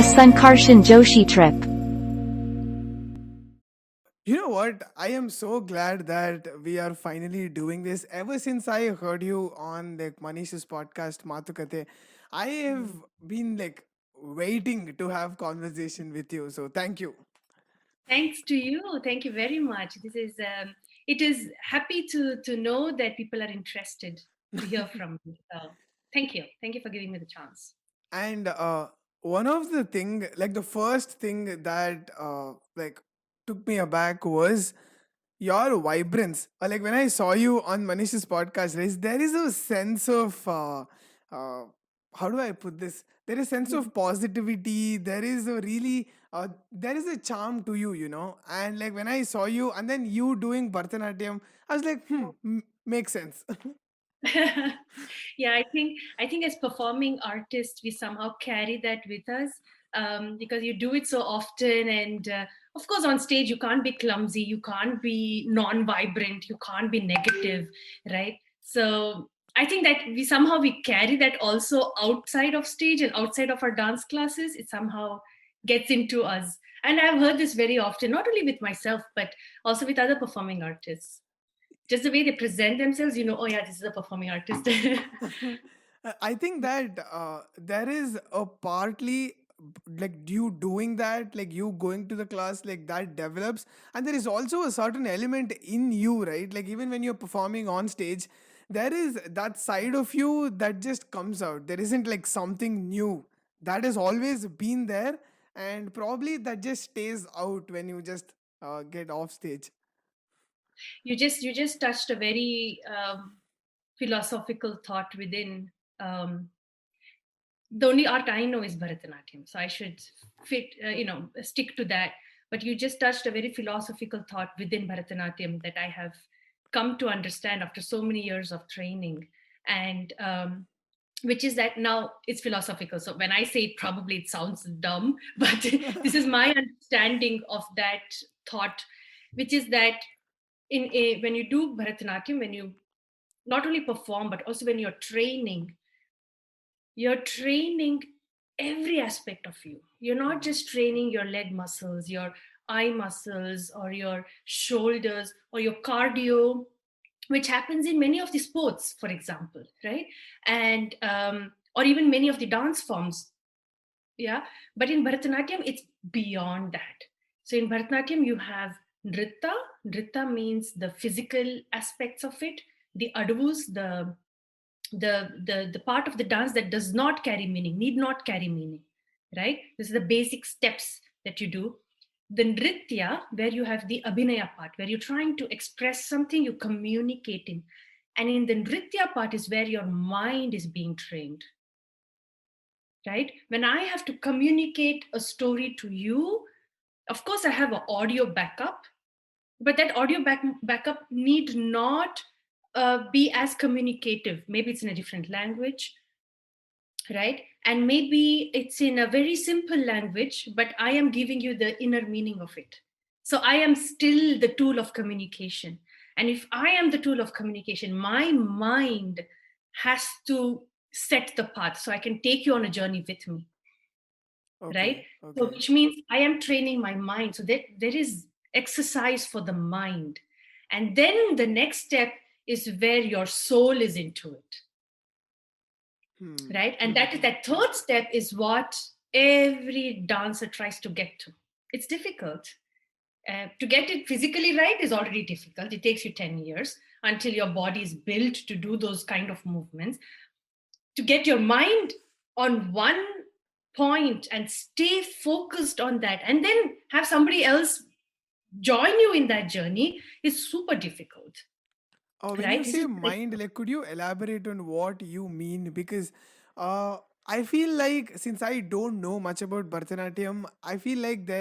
a Sankarshan Joshi trip. You know what? I am so glad that we are finally doing this. Ever since I heard you on like Manish's podcast Matukate, I have been like waiting to have conversation with you. So thank you. Thanks to you. Thank you very much. It is happy to know that people are interested to hear from me. So thank you. Thank you for giving me the chance. And one of the thing, like the first thing that like took me aback was your vibrance. Like when I saw you on Manish's podcast, there is a sense of uh, how do I put this? There is a sense of positivity. There is a really there is a charm to you, you know. And like when I saw you, and then you doing Bharatanatyam, I was like, makes sense. Yeah, I think as performing artists, we somehow carry that with us because you do it so often, and of course, on stage you can't be clumsy, you can't be non-vibrant, you can't be negative, right? So I think that we carry that also outside of stage and outside of our dance classes. It somehow gets into us, and I've heard this very often, not only with myself but also with other performing artists. Just the way they present themselves, oh yeah, this is a performing artist. I think that there is a partly like you doing that, like you going to the class, like that develops, and there is also a certain element in you, right? Like even when you're performing on stage, there is that side of you that just comes out. There isn't like something new that has always been there, and probably that just stays out when you just get off stage. You just touched a very philosophical thought within. The only art I know is Bharatanatyam, so I should stick to that. But you just touched a very philosophical thought within Bharatanatyam that I have come to understand after so many years of training, and which is that now it's philosophical. So when I say it, probably it sounds dumb, but this is my understanding of that thought, which is that when you do Bharatanatyam, when you not only perform but also when you're training every aspect of you. You're not just training your leg muscles, your eye muscles, or your shoulders, or your cardio, which happens in many of the sports, for example, right? And or even many of the dance forms, yeah. But in Bharatanatyam, it's beyond that. So in Bharatanatyam, you have nritta. Nritta means the physical aspects of it, the advus, the part of the dance that does not carry meaning, need not carry meaning, right? This is the basic steps that you do. The nritya, where you have the abhinaya part, where you're trying to express something, you're communicating. And in the nritya part is where your mind is being trained, right? When I have to communicate a story to you, of course, I have an audio backup, but that backup need not be as communicative. Maybe it's in a different language, right? And maybe it's in a very simple language, but I am giving you the inner meaning of it. So I am still the tool of communication. And if I am the tool of communication, my mind has to set the path so I can take you on a journey with me, right? Okay, So okay. which means I am training my mind. So that there is exercise for the mind. And then the next step is where your soul is into it, Hmm. right? And that third step is what every dancer tries to get to. It's difficult. To get it physically right is already difficult. It takes you 10 years until your body is built to do those kind of movements. To get your mind on one point and stay focused on that, and then have somebody else join you in that journey is super difficult, When you right? This say is mind, like, could you elaborate on what you mean? Because uh, I feel like since I don't know much about Bharatanatyam, I feel like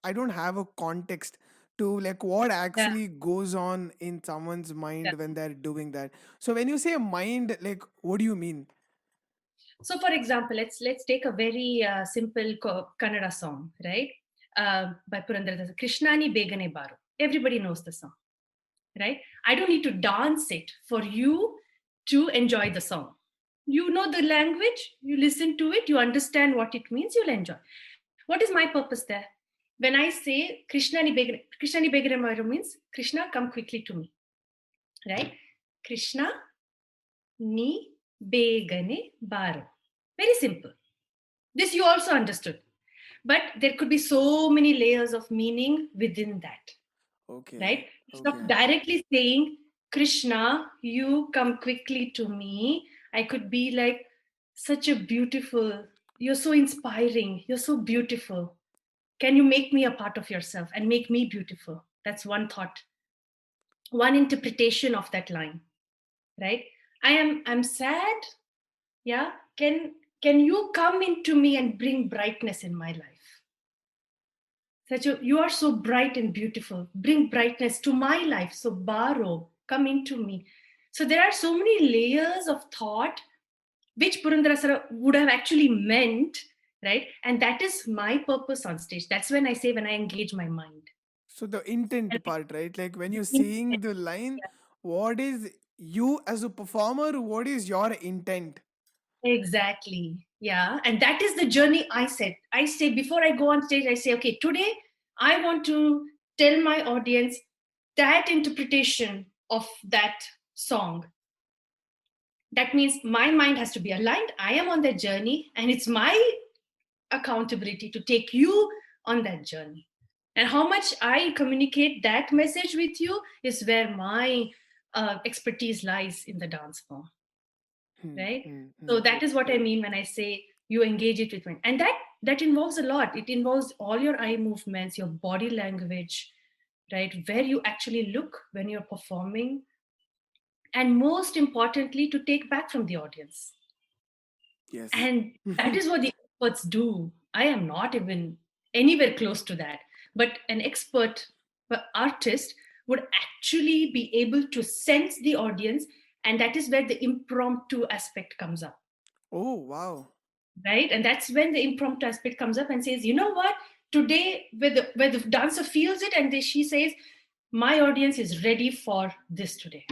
I don't have a context to like what yeah, actually goes on in someone's yeah. mind when they're doing that. So when you say mind, like, what do you mean? So, for example, let's take a very simple Kannada song, right? By Purandaradasa, Krishnani Begane Baru. Everybody knows the song, right? I don't need to dance it for you to enjoy the song. You know the language, you listen to it, you understand what it means, you'll enjoy. What is my purpose there? When I say Krishna ni begre means Krishna, come quickly to me, right? Krishna ni begane baro. Very simple. This you also understood. But there could be so many layers of meaning within that, Okay. right? It's not Okay. directly saying, Krishna, you come quickly to me. I could be like, such a beautiful, you're so inspiring, you're so beautiful. Can you make me a part of yourself and make me beautiful? That's one thought, one interpretation of that line, right? I'm sad. Yeah. Can you come into me and bring brightness in my life? Such a, you are so bright and beautiful. Bring brightness to my life. So borrow, come into me. So there are so many layers of thought which Purandarasara would have actually meant, right? And that is my purpose on stage. That's when I say when I engage my mind. So the intent And part, right? Like when you're in- seeing the line, what is you as a performer? What is your intent? Exactly. Yeah. And that is the journey I said. I say before I go on stage, I say, okay, today I want to tell my audience that interpretation of that song. That means my mind has to be aligned. I am on that journey, and it's my accountability to take you on that journey. And how much I communicate that message with you is where my expertise lies in the dance form, Hmm, right? hmm, So hmm. that is what I mean when I say you engage it with me, and that involves a lot. It involves all your eye movements, your body language, right? Where you actually look when you're performing, and most importantly, to take back from the audience. Yes. And that is what the experts do. I am not even anywhere close to that. But an expert artist would actually be able to sense the audience. And that is where the impromptu aspect comes up, Oh, wow. right? And that's when the impromptu aspect comes up and says, you know what? Today, where the dancer feels it, and she says, my audience is ready for this today.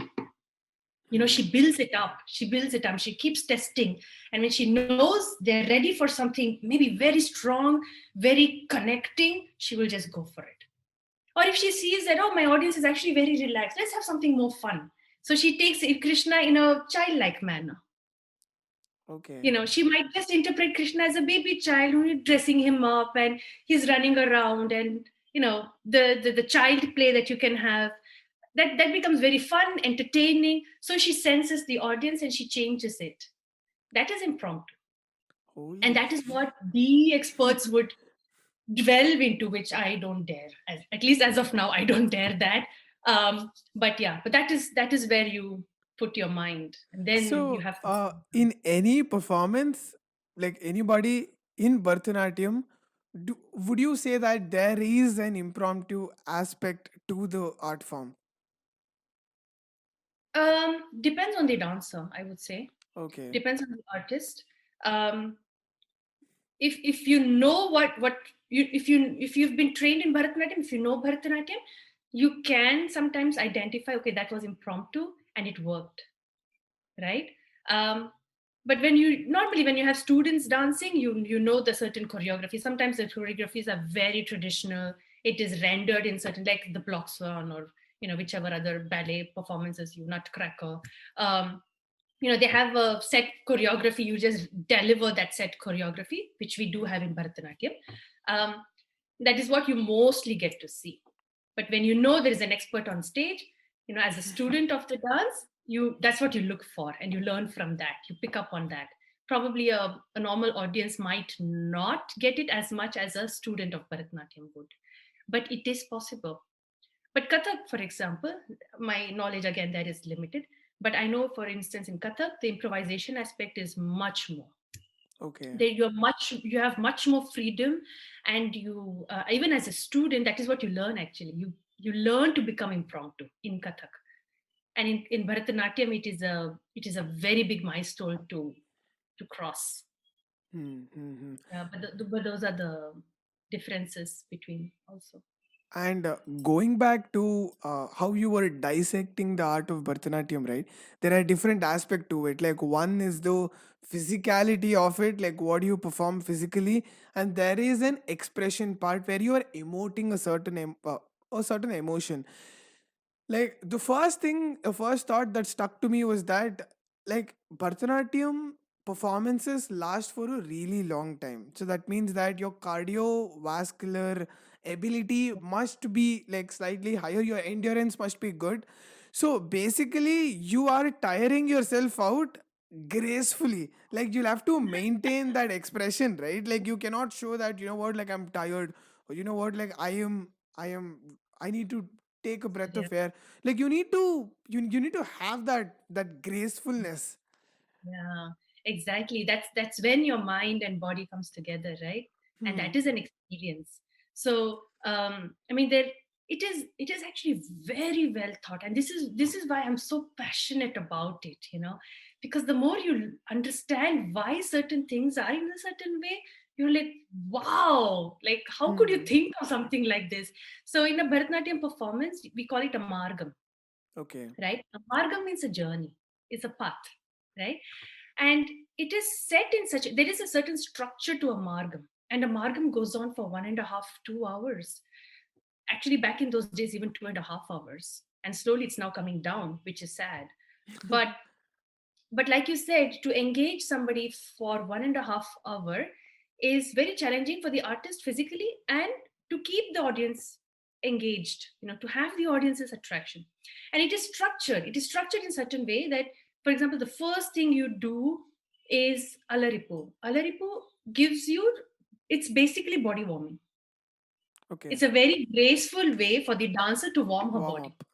Hmm. She builds it up, she keeps testing, and when she knows they're ready for something maybe very strong, very connecting, she will just go for it. Or if she sees that, oh, my audience is actually very relaxed, let's have something more fun, so she takes Krishna in a childlike manner. Okay. She might just interpret Krishna as a baby child who is dressing him up and he's running around, and the child play that you can have, that becomes very fun, entertaining. So she senses the audience and she changes it. That is impromptu. And Holy. that is what the experts would delve into, which I don't dare. At least as of now, I don't dare that. But yeah, but that is where you put your mind, and then you So, have to. in any performance, like anybody in Bharatanatyam, would you say that there is an impromptu aspect to the art form? Depends on the dancer, I would say. Okay. Depends on the artist. Um, if you know what you if you've been trained in Bharatanatyam, if you know Bharatanatyam, you can sometimes identify, okay, that was impromptu and it worked, right? um, but when you have students dancing, you know the certain choreography. Sometimes the choreographies are very traditional. It is rendered in certain, like the block swan, or whichever other ballet performances, you nutcracker. um, they have a set choreography. You just deliver that set choreography, which we do have in Bharatanatyam. um, that is what you mostly get to see. But when you know there is an expert on stage, as a student of the dance, that's what you look for, and you learn from that, you pick up on that. Probably a normal audience might not get it as much as a student of Bharatanatyam would, but it is possible. But Kathak, for example, my knowledge again there is limited. But I know, for instance, in Kathak, the improvisation aspect is much more. Okay. There you have much more freedom, and you even as a student, that is what you learn actually. You learn to become impromptu in Kathak, and in Bharatanatyam, it is a very big milestone to cross. Hmm, hmm, hmm. But those are the differences between also. And going back to how you were dissecting the art of Bharatanatyam, right? There are different aspect to it. Like one is the physicality of it, like what you perform physically, and there is an expression part where you are emoting a certain emotion. Like the first thought that stuck to me was that like Bharatanatyam performances last for a really long time. So that means that your cardiovascular ability must be like slightly higher, your endurance must be good. So basically you are tiring yourself out gracefully. Like you'll have to maintain that expression, right? Like you cannot show that, you know what, like I'm tired, or you know what, like I need to take a breath Yeah. of air. Like you need to have that gracefulness. Yeah, exactly. That's when your mind and body comes together, right? And Hmm. that is an experience. So, I mean, it is actually very well thought, and this is why I'm so passionate about it. Because the more you understand why certain things are in a certain way, you're like, wow, like how could you Hmm. think of something like this? So, in a Bharatanatyam performance, we call it amargam, Okay. right? Amargam means a journey, it's a path, right? And it is set in such, there is a certain structure to amalgam, and amalgam goes on for 1.5 2 hours. Actually, back in those days, even 2.5 hours, and slowly it's now coming down, which is sad. But but like you said, to engage somebody for 1.5 hour is very challenging for the artist physically, and to keep the audience engaged, to have the audience's attraction. And it is structured in certain way that, for example, the first thing you do is alaripu gives you, it's basically body warming. Okay. It's a very graceful way for the dancer to warm her Warm body. up.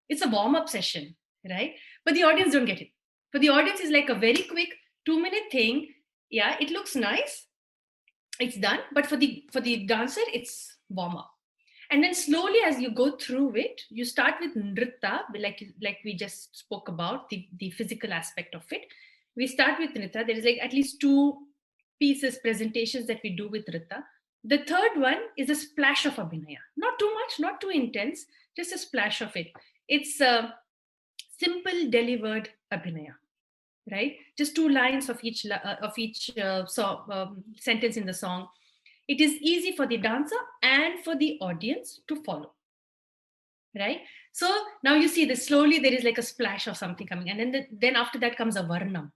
It's a warm up session, right? But the audience don't get it. For the audience, is like a very quick 2 minute thing. Yeah, it looks nice. It's done. But for the dancer, it's warm up. And then slowly, as you go through it, you start with nritta, like we just spoke about the physical aspect of it. We start with nritta. There is like at least two pieces, presentations that we do with nritta. The third one is a splash of abhinaya. Not too much, not too intense, just a splash of it. It's simple delivered abhinaya, right? Just two lines of each sentence in the song. It is easy for the dancer and for the audience to follow, right? So now you see this, slowly there is like a splash of something coming, and then after that comes a varnam.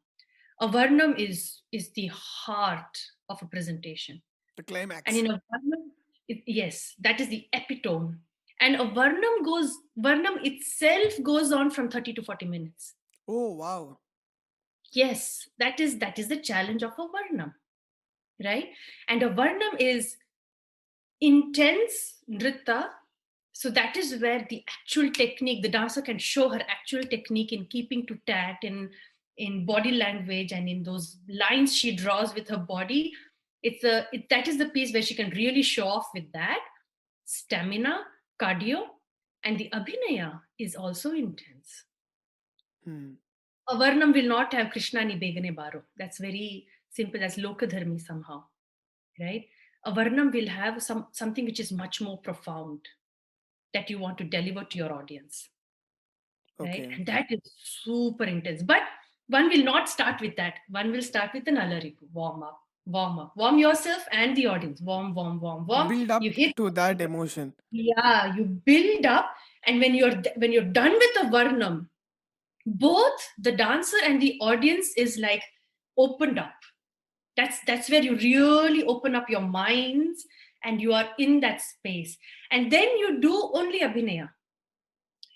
A varnam is the heart of a presentation. The And climax. in a varnam, yes, that is the epitome. And a varnam itself goes on from 30 to 40 minutes. Oh wow. Yes, that is the challenge of a varnam, right? And a varnam is intense nritta. So that is where the actual technique, the dancer can show her actual technique in keeping to tact, in body language, and in those lines she draws with her body. That is the piece where she can really show off with that stamina, cardio, and the abhinaya is also intense. Hmm. A varnam will not have Krishna ni begane baro. That's very simple. That's lokadharmi somehow, right? A varnam will have something which is much more profound that you want to deliver to your audience, right? Okay. And that is super intense. But one will not start with that. One will start with an alaripu, warm up, warm yourself and the audience, warm, warm, warm, warm. Build You up hit, to that emotion. yeah, you build up, and when you're done with the varnam, both the dancer and the audience is like opened up. That's where you really open up your minds, and you are in that space. And then you do only abhinaya.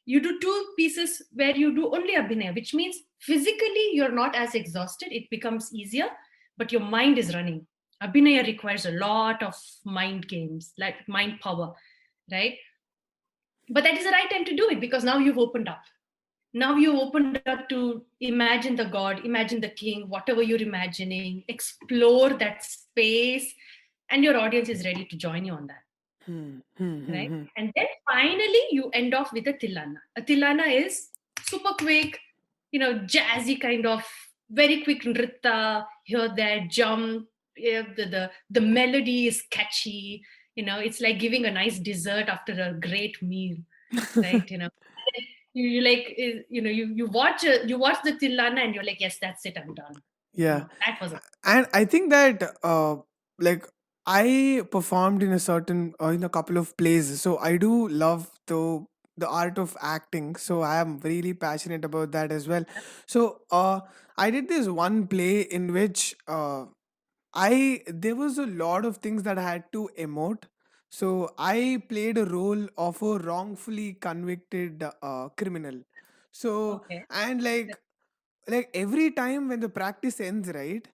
You do two pieces where you do only abhinaya, which means physically you're not as exhausted, it becomes easier, but your mind is running. Abhinaya requires a lot of mind games, like mind power, right? But that is the right time to do it, because now you've opened up. Now you opened up to imagine the god, imagine the king, whatever you're imagining, explore that space, and your audience is ready to join you on that, Hmm. Hmm. Hmm. right? Hmm. And then finally you end off with a tilana. A tilana is super quick, jazzy kind of, very quick nritta, here, there, jump. Yeah, the melody is catchy. It's like giving a nice dessert after a great meal, right? You like you watch the Tilana and you're like, yes, that's it, I'm done. Yeah. That was And I think that like I performed in a certain in a couple of plays, so I do love the art of acting, so I am really passionate about that as well. So I did this one play in which I there was a lot of things that I had to emote. So I played a role of a wrongfully convicted criminal. So okay. and That- like every time when the practice ends, right,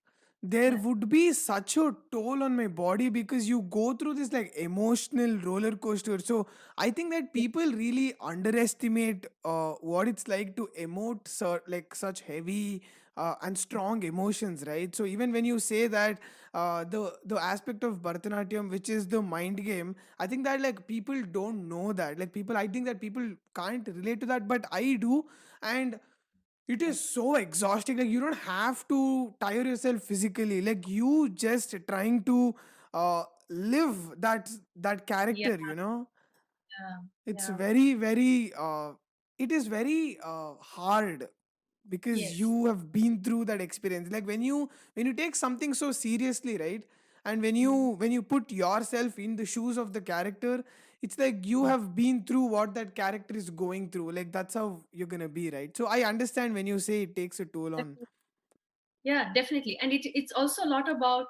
there yeah, would be such a toll on my body because you go through this like emotional roller coaster. So I think that yeah, people really underestimate what it's like to emote like such heavy and strong emotions, right? So even when you say that the aspect of Bharatanatyam, which is the mind game, I think that like people don't know that. Like people, I think that people can't relate to that, but I do. And it yeah, is so exhausting. Like you don't have to tire yourself physically. Like you just trying to live that yeah, character, you know. yeah, It's yeah. very it is very hard because Yes. you have been through that experience. Like when you take something so seriously, right, and Mm, when you put yourself in the shoes of the character, it's like you yeah. have been through what that character is going through. Like that's how you're gonna be, right? So I understand when you say it takes a toll on. Yeah, definitely. And it's also a lot about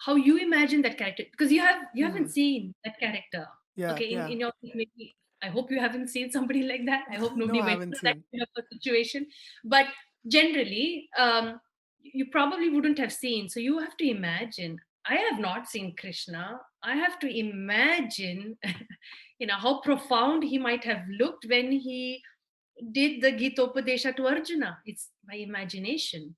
how you imagine that character, because you Hmm. haven't seen that character. Yeah, Okay, yeah. in your case, maybe I hope you haven't seen somebody like that. I hope No, nobody I went haven't through that seen. kind of a situation. But generally, you probably wouldn't have seen. So you have to imagine. I have not seen Krishna. I have to imagine, how profound he might have looked when he did the Gitopadesha to Arjuna. It's my imagination.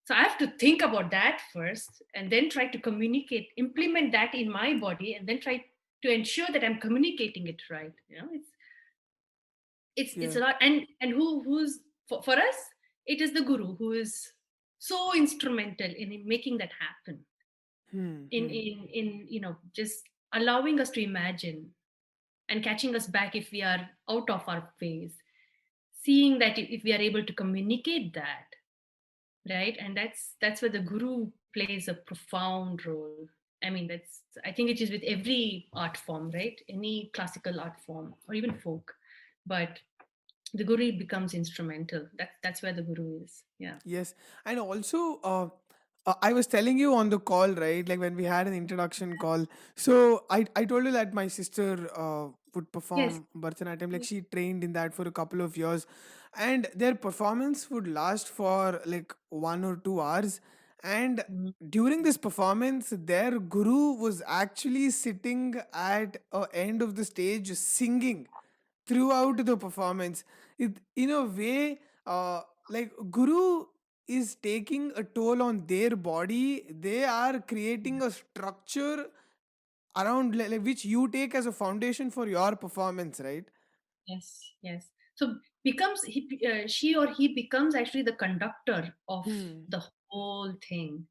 So I have to think about that first and then try to communicate, implement that in my body, and then try to ensure that I'm communicating it right. It's Yeah. a lot. And who's for us, it is the guru who is so instrumental in making that happen. Hmm. In Hmm. just allowing us to imagine and catching us back if we are out of our phase, seeing that if we are able to communicate that, right? And that's where the guru plays a profound role. I mean, I think it is with every art form, right? Any classical art form or even folk, but the guru becomes instrumental. That's where the guru is. Yeah. Yes, and also, I was telling you on the call, right? Like when we had an introduction call. So I told you that my sister would Yes. perform Bharatanatyam. Like she trained in that for a couple of years, and their performance would last for like 1 or 2 hours. And Mm. during this performance, their guru was actually sitting at a end of the stage singing throughout the performance. It in a way, like guru is taking a toll on their body. They are creating a structure around like, which you take as a foundation for your performance, right? Yes. Yes. So she or he becomes actually the conductor of Hmm. the whole thing,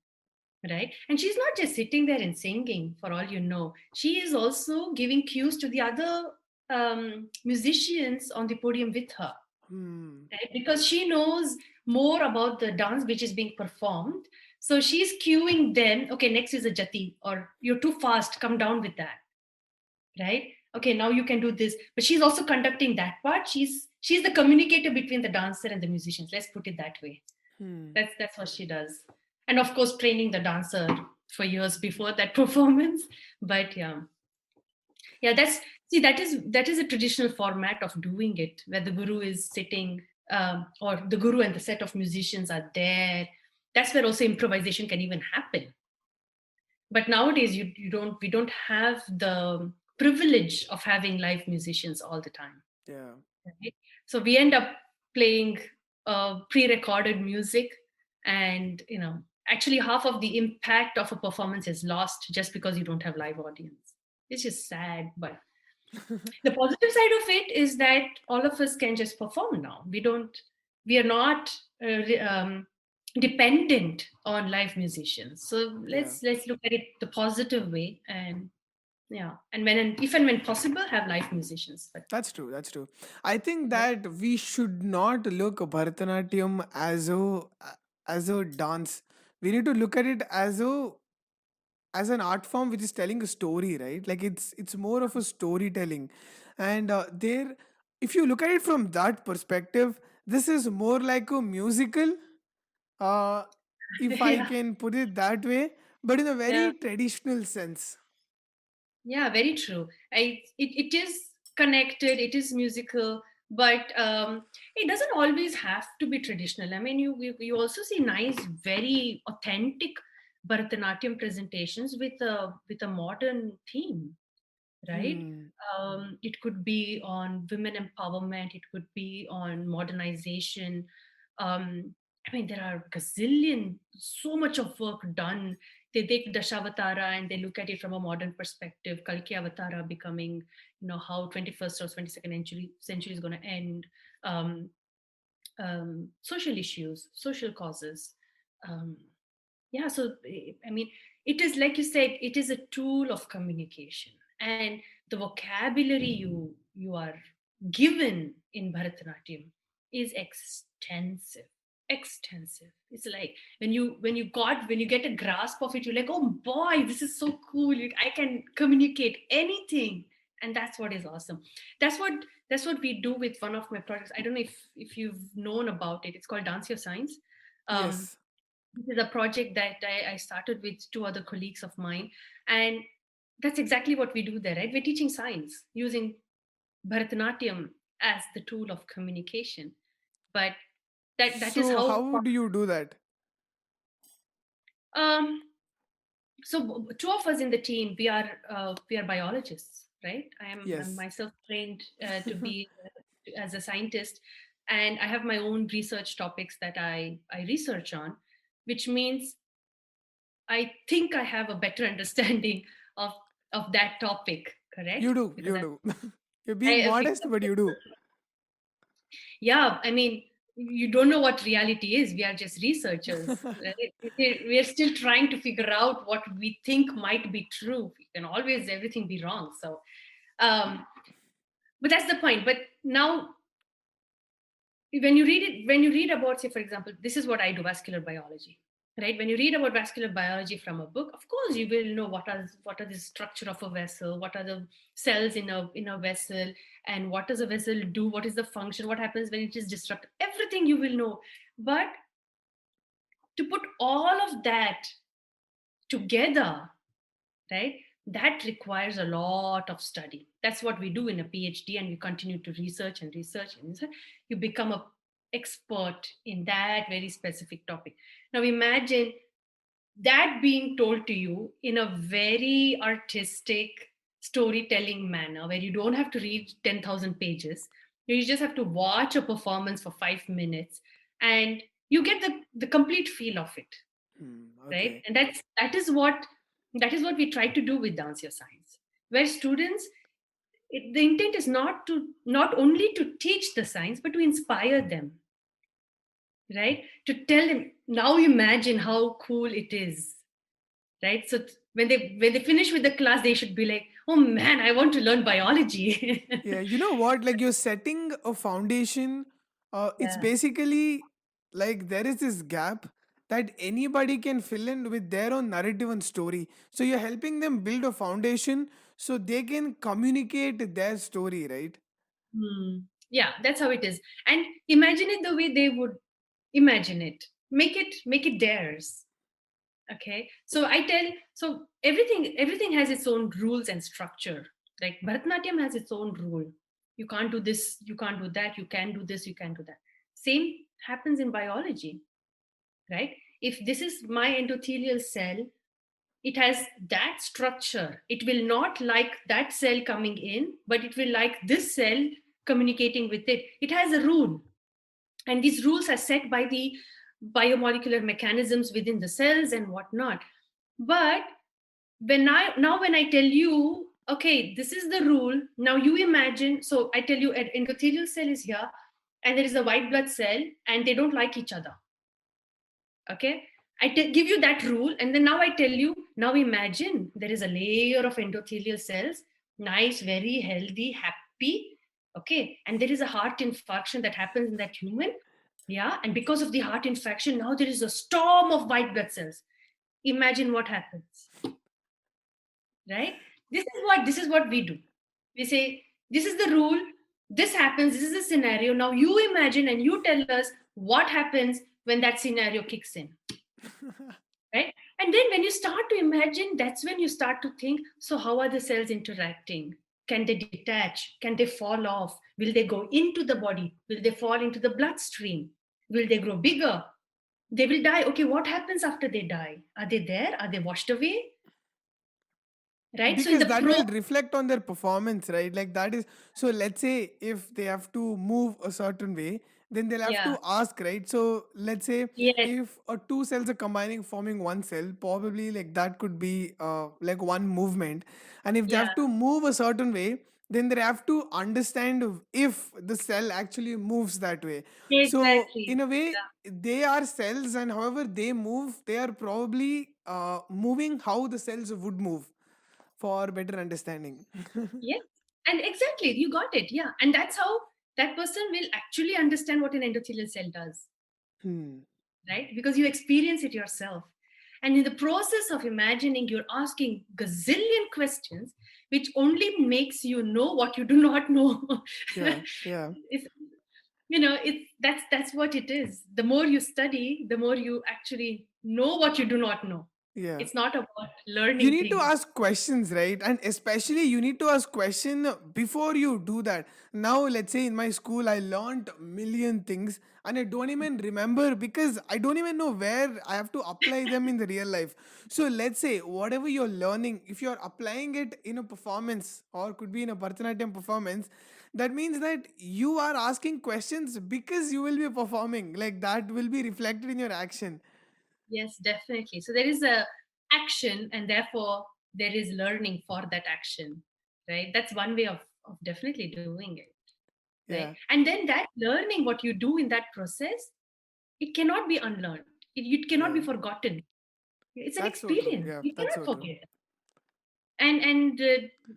right? And she's not just sitting there and singing, for all you know. She is also giving cues to the other musicians on the podium with her, Hmm. right? Because she knows more about the dance which is being performed. So she's cueing them. Okay, next is a jati, or you're too fast, come down with that, right? Okay, now you can do this. But she's also conducting that part. She's the communicator between the dancer and the musicians. Let's put it that way. Hmm. That's what she does. And of course, training the dancer for years before that performance. But yeah, that is a traditional format of doing it, where the guru is sitting, or the guru and the set of musicians are there. That's where also improvisation can even happen. But nowadays, you don't we don't have the privilege of having live musicians all the time, Yeah. right? So we end up playing pre-recorded music, and actually half of the impact of a performance is lost just because you don't have live audience. It's just sad, but the positive side of it is that all of us can just perform now. We are not dependent on live musicians. So Yeah. let's look at it the positive way, and Yeah, and if and when possible, have live musicians. But That's true. That's true. I think right? that we should not look Bharatanatyam as a dance. We need to look at it as an art form which is telling a story, right? Like it's more of a storytelling, and there, if you look at it from that perspective, this is more like a musical, uh, if I Yeah, can put it that way, but in a yeah, very traditional sense. yeah. Very true. It is connected. It is musical, but it doesn't always have to be traditional. I mean, you also see nice, very authentic Bharatanatyam presentations with a modern theme, right? Hmm. It could be on women empowerment, it could be on modernization. I mean, there are gazillion, so much of work done. They take Dashavatara and they look at it from a modern perspective. Kalki Avatara becoming, how 21st or 22nd century is going to end. Um, Social issues, social causes. Um, yeah, so I mean, it is like you said, it is a tool of communication, and the vocabulary you are given in Bharatanatyam is extensive, extensive. It's like when you get a grasp of it, you're like, oh boy, this is so cool. I can communicate anything, and that's what is awesome. That's what that's what we do with one of my projects. I don't know if you've known about it. It's called Dance Your Science. Um, Yes. this is a project that I started with two other colleagues of mine, and that's exactly what we do there, right? We're teaching science using Bharatanatyam as the tool of communication. But that is So how. how do you do that? um, so two of us in the team, we are biologists, right? I'm Yes. myself trained to be as a scientist, and I have my own research topics that I research on, which means I think I have a better understanding of of that topic, correct? You do. Because You do. You're I being have modest, but you do. yeah, I mean, you don't know what reality is. We are just researchers, right? We are still trying to figure out what we think might be true. We can always everything be wrong. So, um, but that's the point. But now when you read about, say, for example, this is what I do, vascular biology, right? When you read about vascular biology from a book, of course you will know what are the structure of a vessel, what are the cells in a vessel, and what does a vessel do, what is the function, what happens when it is disrupted, everything you will know. But to put all of that together, right, that requires a lot of study. That's what we do in a PhD, and we continue to research and research and research. You become a expert in that very specific topic. Now imagine that being told to you in a very artistic storytelling manner, where you don't have to read 10,000 pages. You just have to watch a performance for 5 minutes, and you get the complete feel of it, Hmm, right? okay. And that is what we try to do with Dance Your Science, where students, the intent is not only to teach the science, but to inspire them, right? To tell them, now imagine how cool it is, right? So when they finish with the class, they should be like, oh man, I want to learn biology. Yeah, you know what? Like you're setting a foundation. It's Yeah. basically like there is this gap that anybody can fill in with their own narrative and story. So you're helping them build a foundation so they can communicate their story, right? Hmm. Yeah, that's how it is. And imagine it the way they would imagine it. Make it theirs. Okay, so everything has its own rules and structure. Like Bharatanatyam has its own rule. You can't do this, you can't do that, you can do this, you can do that. Same happens in biology, right? If this is my endothelial cell, it has that structure. It will not like that cell coming in, but it will like this cell communicating with it. It has a rule, and these rules are set by the biomolecular mechanisms within the cells and whatnot. But when I tell you, okay, this is the rule, now you imagine. So I tell you, an endothelial cell is here, and there is a white blood cell, and they don't like each other. Okay, Give you that rule, and then now I tell you, now imagine there is a layer of endothelial cells, nice, very healthy, happy, okay, and there is a heart infarction that happens in that human, yeah, and because of the heart infarction, now there is a storm of white blood cells. Imagine what happens, right? This is what we do. We say, this is the rule, this happens, this is the scenario. Now you imagine and you tell us what happens when that scenario kicks in. Right, and then when you start to imagine, that's when you start to think, so how are the cells interacting? Can they detach? Can they fall off? Will they go into the body? Will they fall into the bloodstream? Will they grow bigger? They will die. Okay, what happens after they die? Are they there? Are they washed away? Right, so in Because the that pro, will reflect on their performance, right? Like that is, so let's say if they have to move a certain way, then they'll have yeah, to ask, right? So let's say yes, if two cells are combining forming one cell, probably like that could be like one movement. And if they yeah, have to move a certain way, then they have to understand if the cell actually moves that way. So exactly, in a way, yeah, they are cells, and however they move, they are probably moving how the cells would move for better understanding. yes, and exactly, you got it, yeah, and that's how that person will actually understand what an endothelial cell does, Hmm. right? Because you experience it yourself. And in the process of imagining, you're asking gazillion questions, which only makes you know what you do not know. Yeah, yeah, it's, that's what it is. The more you study, the more you actually know what you do not know. yeah. It's not about You learning need to things. ask questions, right? And especially you need to ask question before you do that. Now let's say in my school I learned million things and I don't even remember because I don't even know where I have to apply them in the real life. So let's say whatever you're learning, if you're applying it in a performance or could be in a Bharatanatyam performance, that means that you are asking questions because you will be performing, like that will be reflected in your action. Yes, definitely. So there is a action, and therefore there is learning for that action, right? That's one way of definitely doing it, right? Yeah, And then that learning, what you do in that process, it cannot be unlearned. It cannot be yeah. forgotten. It's an That's so true. experience. Yeah, You that's cannot so true. forget. And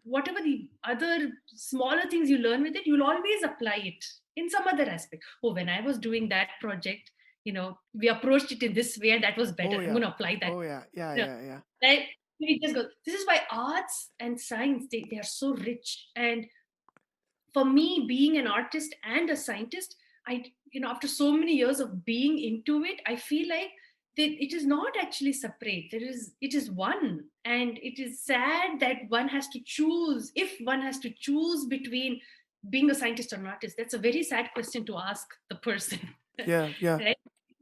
whatever the other smaller things you learn with it, you'll always apply it in some other aspect. Oh, when I was doing that project, we approached it in this way, and that was better. Oh I'm yeah. going to apply that. Oh yeah. Yeah, You know, yeah, yeah. right? It just goes. This is why arts and science, they are so rich. And for me, being an artist and a scientist, after so many years of being into it, I feel like that it is not actually separate. It is one. And it is sad that one has to choose. If one has to choose between being a scientist or an artist, that's a very sad question to ask the person. Yeah, yeah. Right,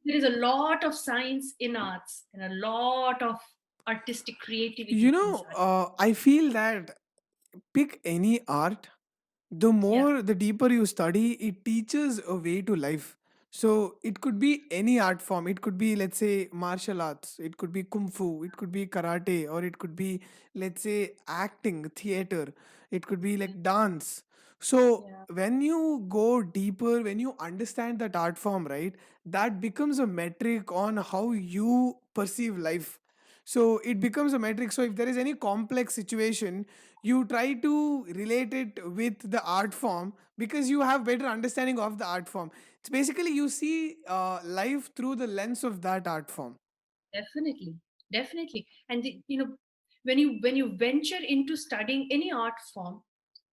there is a lot of science in arts and a lot of artistic You creativity know, inside. I feel that pick any art, the Yeah, more, the deeper you study, it teaches a way to life. So it could be any art form. It could be, let's say, martial arts. It could be kung fu. It could be karate, or it could be, let's say, acting, theater. It could be like dance. So yeah, when you go deeper, when you understand that art form, right, that becomes a metric on how you perceive life. So it becomes a metric. So if there is any complex situation, you try to relate it with the art form because you have better understanding of the art form. It's basically you see life through the lens of that art form. definitely, definitely. And when you venture into studying any art form,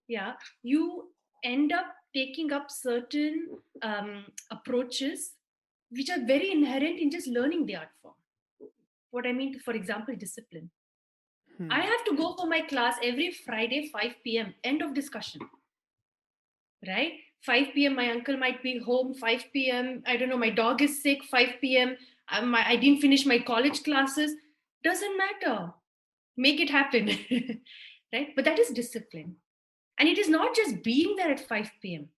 yeah, you end up taking up certain approaches which are very inherent in just learning the art form. What I mean, for example, discipline. I Hmm. have to go for my class every Friday, 5 p.m. End of discussion, right? 5 p.m. My uncle might be home. 5 p.m. I don't know. My dog is sick. 5 p.m. I didn't finish my college classes. Doesn't matter. Make it happen, right? But that is discipline, and it is not just being there at 5 p.m.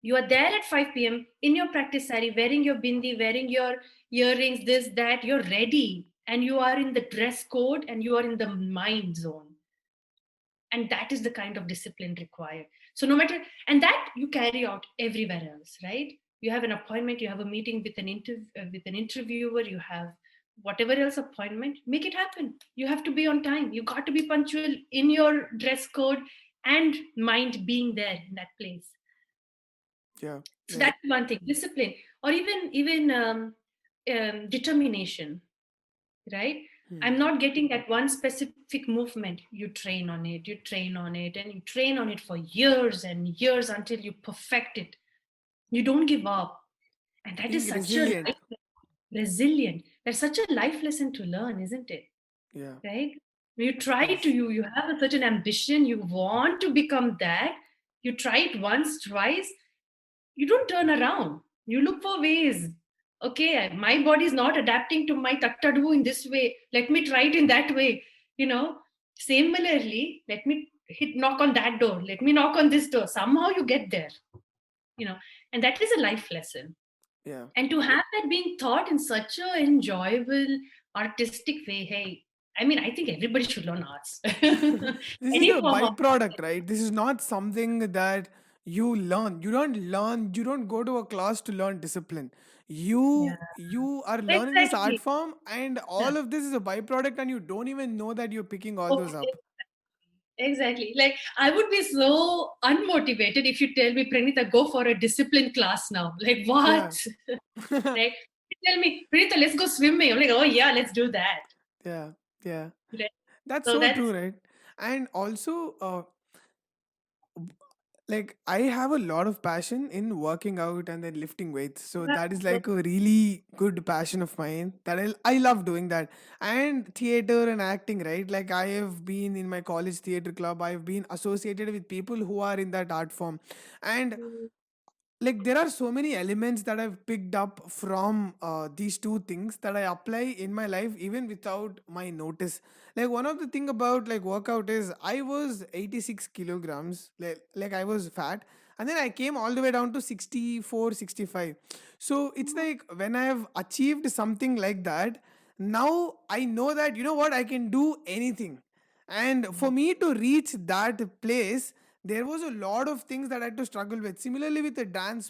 You are there at 5 p.m. in your practice sari, wearing your bindi, wearing your earrings, this, that. You're ready, and you are in the dress code, and you are in the mind zone, and that is the kind of discipline required. So no matter, and that you carry out everywhere else, right? You have an appointment, you have a meeting with an interviewer, you have whatever else appointment, make it happen. You have to be on time. You got to be punctual in your dress code and mind being there in that place. Yeah. So Yeah. that's one thing, discipline, or even determination, right? Hmm. I'm not getting that one specific movement. You train on it, you train on it, and you train on it for years and years until you perfect it. You don't give up. And that is Being such a resilient. life resilient. That's such a life lesson to learn, isn't it? Yeah. Right? You try to, Yes. you have a certain ambition, you want to become that. You try it once, twice, you don't turn around. You look for ways. Okay, my body is not adapting to my tattadu in this way. Let me try it in that way. You know, similarly, let me hit knock on that door. Let me knock on this door. Somehow you get there. You know, and that is a life lesson. Yeah. And to have that being taught in such a enjoyable, artistic way, hey, I mean, I think everybody should learn arts. This is Any a form of byproduct, right? This is not something that you learn. You don't learn, you don't go to a class to learn discipline. yeah, You are learning this art exactly. form, and Yeah. all of this is a byproduct, and you don't even know that you're picking all those Okay. up. Exactly. Like I would be so unmotivated if you tell me, Pranita, go for a discipline class now. Like what? Yeah. Right? You tell me, Pranita, let's go swimming. I'm like, oh yeah, let's do that. Yeah. Yeah. Right? That's So so that's true, right? And also, like I have a lot of passion in working out and then lifting weights, so that is like a really good passion of mine that I love doing that. And theater and acting, right? Like I have been in my college theater club, I've been associated with people who are in that art form. And like there are so many elements that I've picked up from these two things that I apply in my life even without my notice. Like one of the thing about like workout is I was 86 kilograms, like I was fat, and then I came all the way down to 64, 65. So it's like when I have achieved something like that, now I know that you know what, I can do anything. And for me to reach that place, there was a lot of things that I had to struggle with. Similarly, with a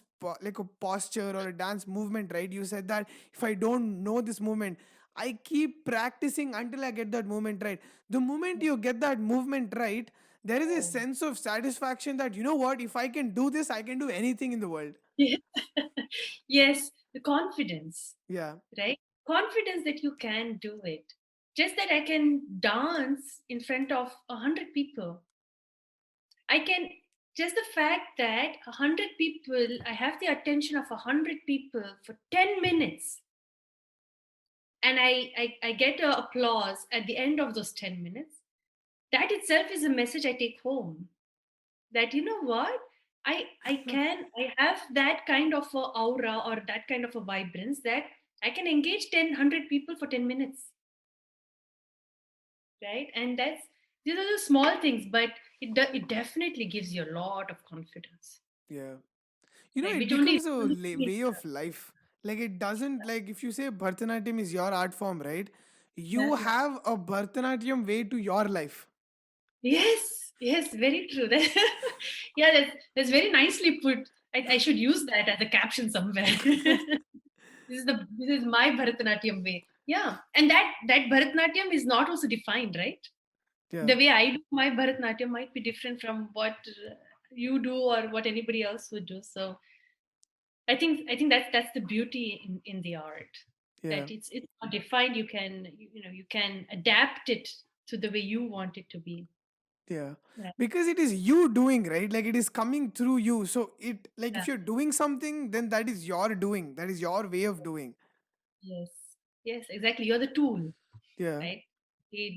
like a posture or a dance movement, right? You said that if I don't know this movement, I keep practicing until I get that movement right. The moment you get that movement right, there is a sense of satisfaction that, you know what, if I can do this, I can do anything in the world. yeah. Yes, the confidence, Yeah. right? Confidence that you can do it. Just that I can dance in front of 100 people. I can, just the fact that 100 people, I have the attention of 100 people for 10 minutes, and I get a applause at the end of those 10 minutes. That itself is a message I take home. That you know what, I have that kind of a aura or that kind of a vibrance that I can engage 10 100 people for 10 minutes, right? And that's, these are the small things, but it definitely gives you a lot of confidence, Yeah. You know, right? it Which only becomes a way of life. Like it doesn't, like if you say Bharatanatyam is your art form, right? yeah. You have a Bharatanatyam way to your life. Yes, yes, very true. Yeah, that's very nicely put. I should use that as a caption somewhere. This is my Bharatanatyam way. Yeah, and that Bharatanatyam is not also defined, right? Yeah. The way I do my Bharatanatyam might be different from what you do or what anybody else would do. So I think that's the beauty in the art, Yeah. that it's not defined. You can you can adapt it to the way you want it to be. Yeah. Right. Because it is you doing, right? Like it is coming through you. So it, like Yeah. if you're doing something, then that is your doing. That is your way of doing. Yes. Yes. Exactly. You're the tool, Yeah. right?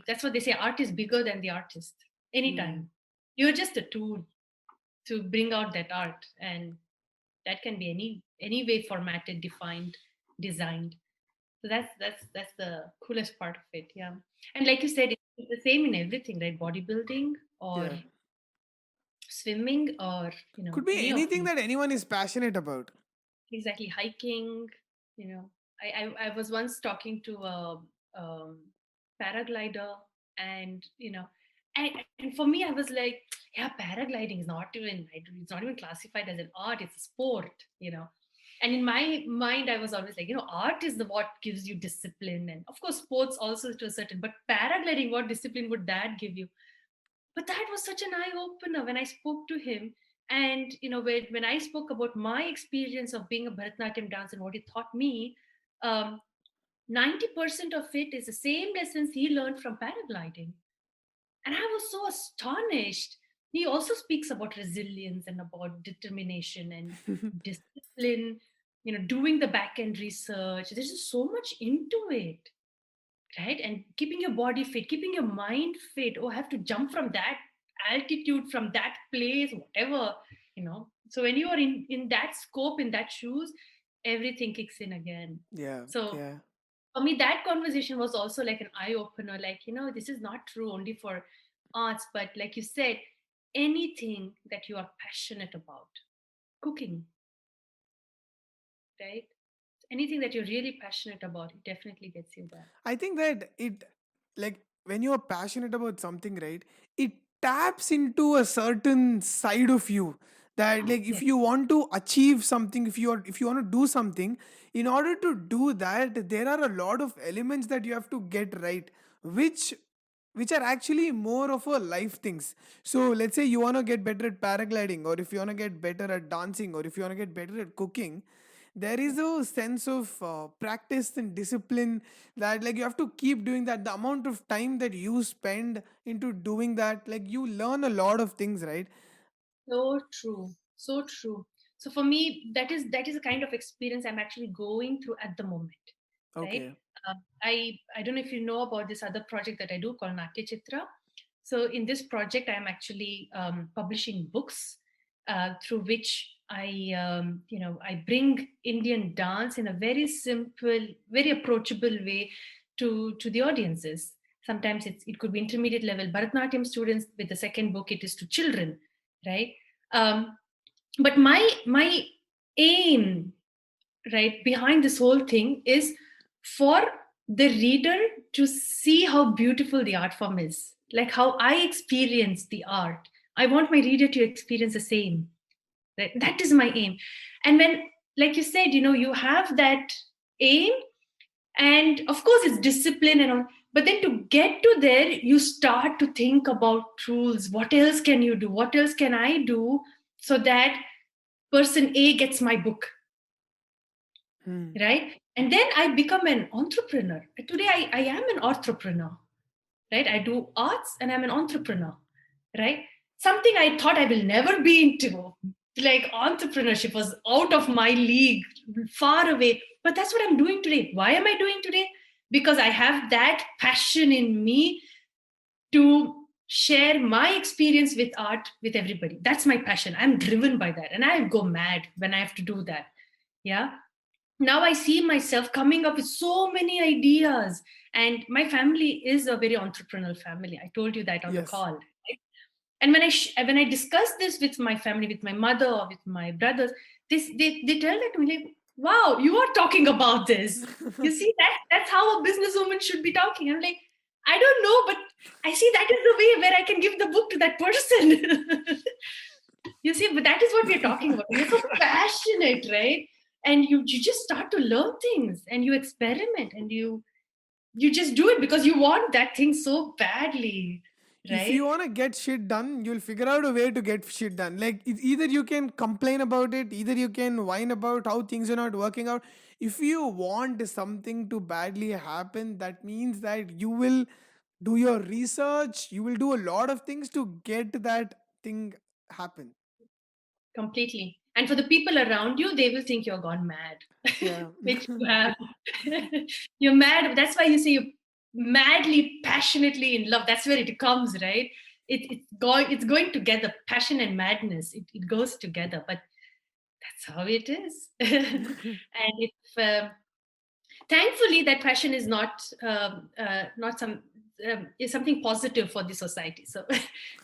That's what they say. Art is bigger than the artist. Hmm. Anytime, you're just a tool to bring out that art, and that can be any way formatted, defined, designed. So that's the coolest part of it. Yeah. And like you said, it's the same in everything, right? Bodybuilding or Yeah. swimming or Could be any of anything these. that anyone is passionate about. Exactly, hiking. you know I was once talking to a um, paraglider, and and for me I was like, yeah, paragliding is not even, it's not even classified as an art, it's a sport. And in my mind, I was always like, art is the what gives you discipline, and of course sports also to a certain, but paragliding, what discipline would that give you? But that was such an eye opener when I spoke to him. And when I spoke about my experience of being a Bharatanatyam dancer and what he taught me, um, 90% of it is the same lessons he learned from paragliding. And I was so astonished. He also speaks about resilience and about determination and discipline, doing the back end research. There's just so much into it, right? And keeping your body fit, keeping your mind fit. Oh, I have to jump from that altitude, from that place, whatever. So when you are in that scope, in that shoes, everything kicks in again. Yeah, So yeah. for me, that conversation was also like an eye opener. Like, this is not true only for arts, but like you said, anything that you are passionate about, cooking, right? Anything that you're really passionate about, it definitely gets you there. I think that it, like, when you are passionate about something, right, it taps into a certain side of you, that, like, Yeah. if you want to achieve something, if you want to do something, in order to do that, there are a lot of elements that you have to get right, which are actually more of a life things. So let's say you want to get better at paragliding, or if you want to get better at dancing, or if you want to get better at cooking, there is a sense of practice and discipline, that, like, you have to keep doing that. The amount of time that you spend into doing that, like, you learn a lot of things, right? So true. So true. So for me, that is a kind of experience I'm actually going through at the moment, right? Okay. I don't know if you know about this other project that I do called Natya Chitra. So in this project, I'm actually publishing books through which I bring Indian dance in a very simple, very approachable way to the audiences. Sometimes it could be intermediate level Bharatanatyam students. With the second book, it is to children, right? um, but my aim, right, behind this whole thing is for the reader to see how beautiful the art form is, like how I experience the art. I want my reader to experience the same, right? That is my aim. And when, like you said, you have that aim, and of course it's discipline and all, but then to get to there, you start to think about rules. What else can you do? What else can I do so that person A gets my book, Hmm. right? And then I become an entrepreneur. Today I am an entrepreneur, right? I do arts and I'm an entrepreneur, right? Something I thought I will never be into. Like entrepreneurship was out of my league, far away. But that's what I'm doing today. Why am I doing today? Because I have that passion in me to share my experience with art with everybody. That's my passion. I'm driven by that. And I go mad when I have to do that. Yeah. Now I see myself coming up with so many ideas. And my family is a very entrepreneurial family. I told you that on the Yes. call, right? And when I discuss this with my family, with my mother or with my brothers, they tell that to me, like, wow, you are talking about this. You see, that's how a businesswoman should be talking. I'm like, I don't know, but I see that is the way where I can give the book to that person. You see, but that is what we're talking about. You're so passionate, right? And you just start to learn things and you experiment and you just do it because you want that thing so badly, If right? you want to get shit done, you'll figure out a way to get shit done. Like, either you can complain about it, either you can whine about how things are not working out. If you want something to badly happen, that means that you will do your research, you will do a lot of things to get that thing happen. Completely. And for the people around you, they will think you're gone mad, Yeah. which you have. You're mad. That's why you say you're madly, passionately in love. That's where it comes, right? It's going together. Passion and madness. It goes together. But that's how it is. And if thankfully that passion is not some is something positive for the society. So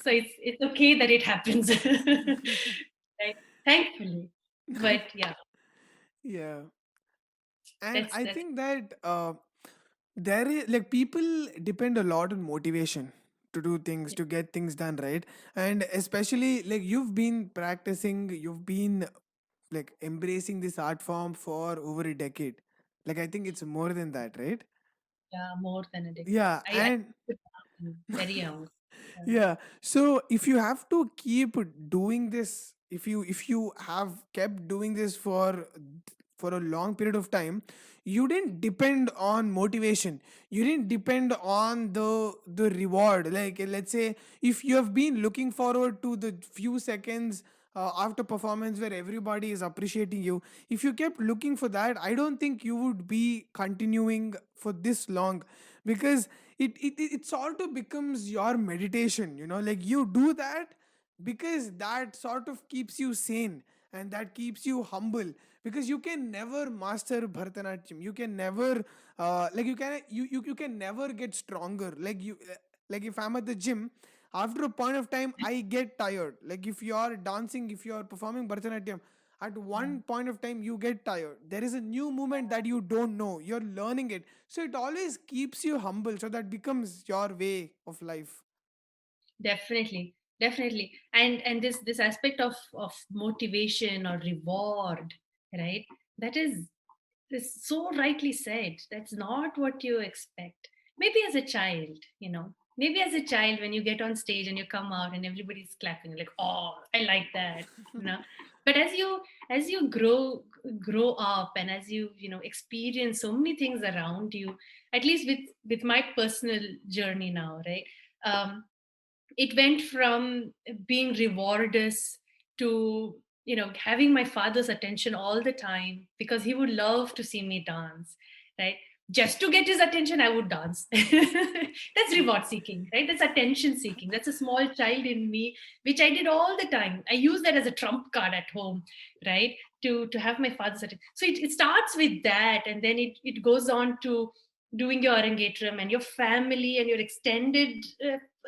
so it's okay that it happens. Right? Thankfully. But yeah, Yeah. And that's I that's think that there is, like, people depend a lot on motivation to do things, yeah. to get things done, right? And especially, like, you've been practicing, you've been like embracing this art form for over a decade. Like I think it's more than that, right? Yeah, more than a decade. Yeah, I and started very young. yeah, so if you have to keep doing this, if you have kept doing this for a long period of time, you didn't depend on motivation, you didn't depend on the reward. Like let's say if you have been looking forward to the few seconds after performance where everybody is appreciating you, if you kept looking for that, I don't think you would be continuing for this long, because it sort of becomes your meditation, like you do that because that sort of keeps you sane and that keeps you humble, because you can never master Bharatanatyam, you can never like you can never get stronger. Like like if I'm at the gym, after a point of time I get tired. Like if you're dancing, if you're performing Bharatanatyam, at Yeah. one point of time you get tired, there is a new movement that you don't know, you're learning it, so it always keeps you humble, so that becomes your way of life. Definitely, definitely. And this aspect of motivation or reward, right? That is so rightly said. That's not what you expect. Maybe as a child, maybe as a child when you get on stage and you come out and everybody's clapping, like, oh, I like that, you know. But as you grow up, and as you experience so many things around you, at least with my personal journey now, right? Um, it went from being rewardous to having my father's attention all the time, because he would love to see me dance, right? Just to get his attention, I would dance. That's reward seeking, right? That's attention seeking. That's a small child in me, which I did all the time. I use that as a trump card at home, right? To have my father's attention. So it starts with that, and then it goes on to doing your arangetram, and your family and your extended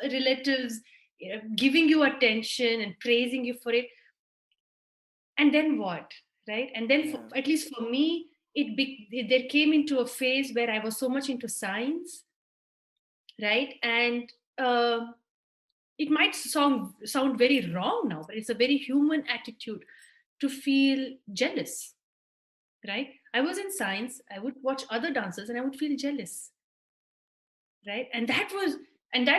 relatives giving you attention and praising you for it. And then what, right? And then Yeah. at least for me, there came into a phase where I was so much into science, right? And uh, it might sound very wrong now, but it's a very human attitude to feel jealous, right? I was in science, I would watch other dancers and I would feel jealous, right? And that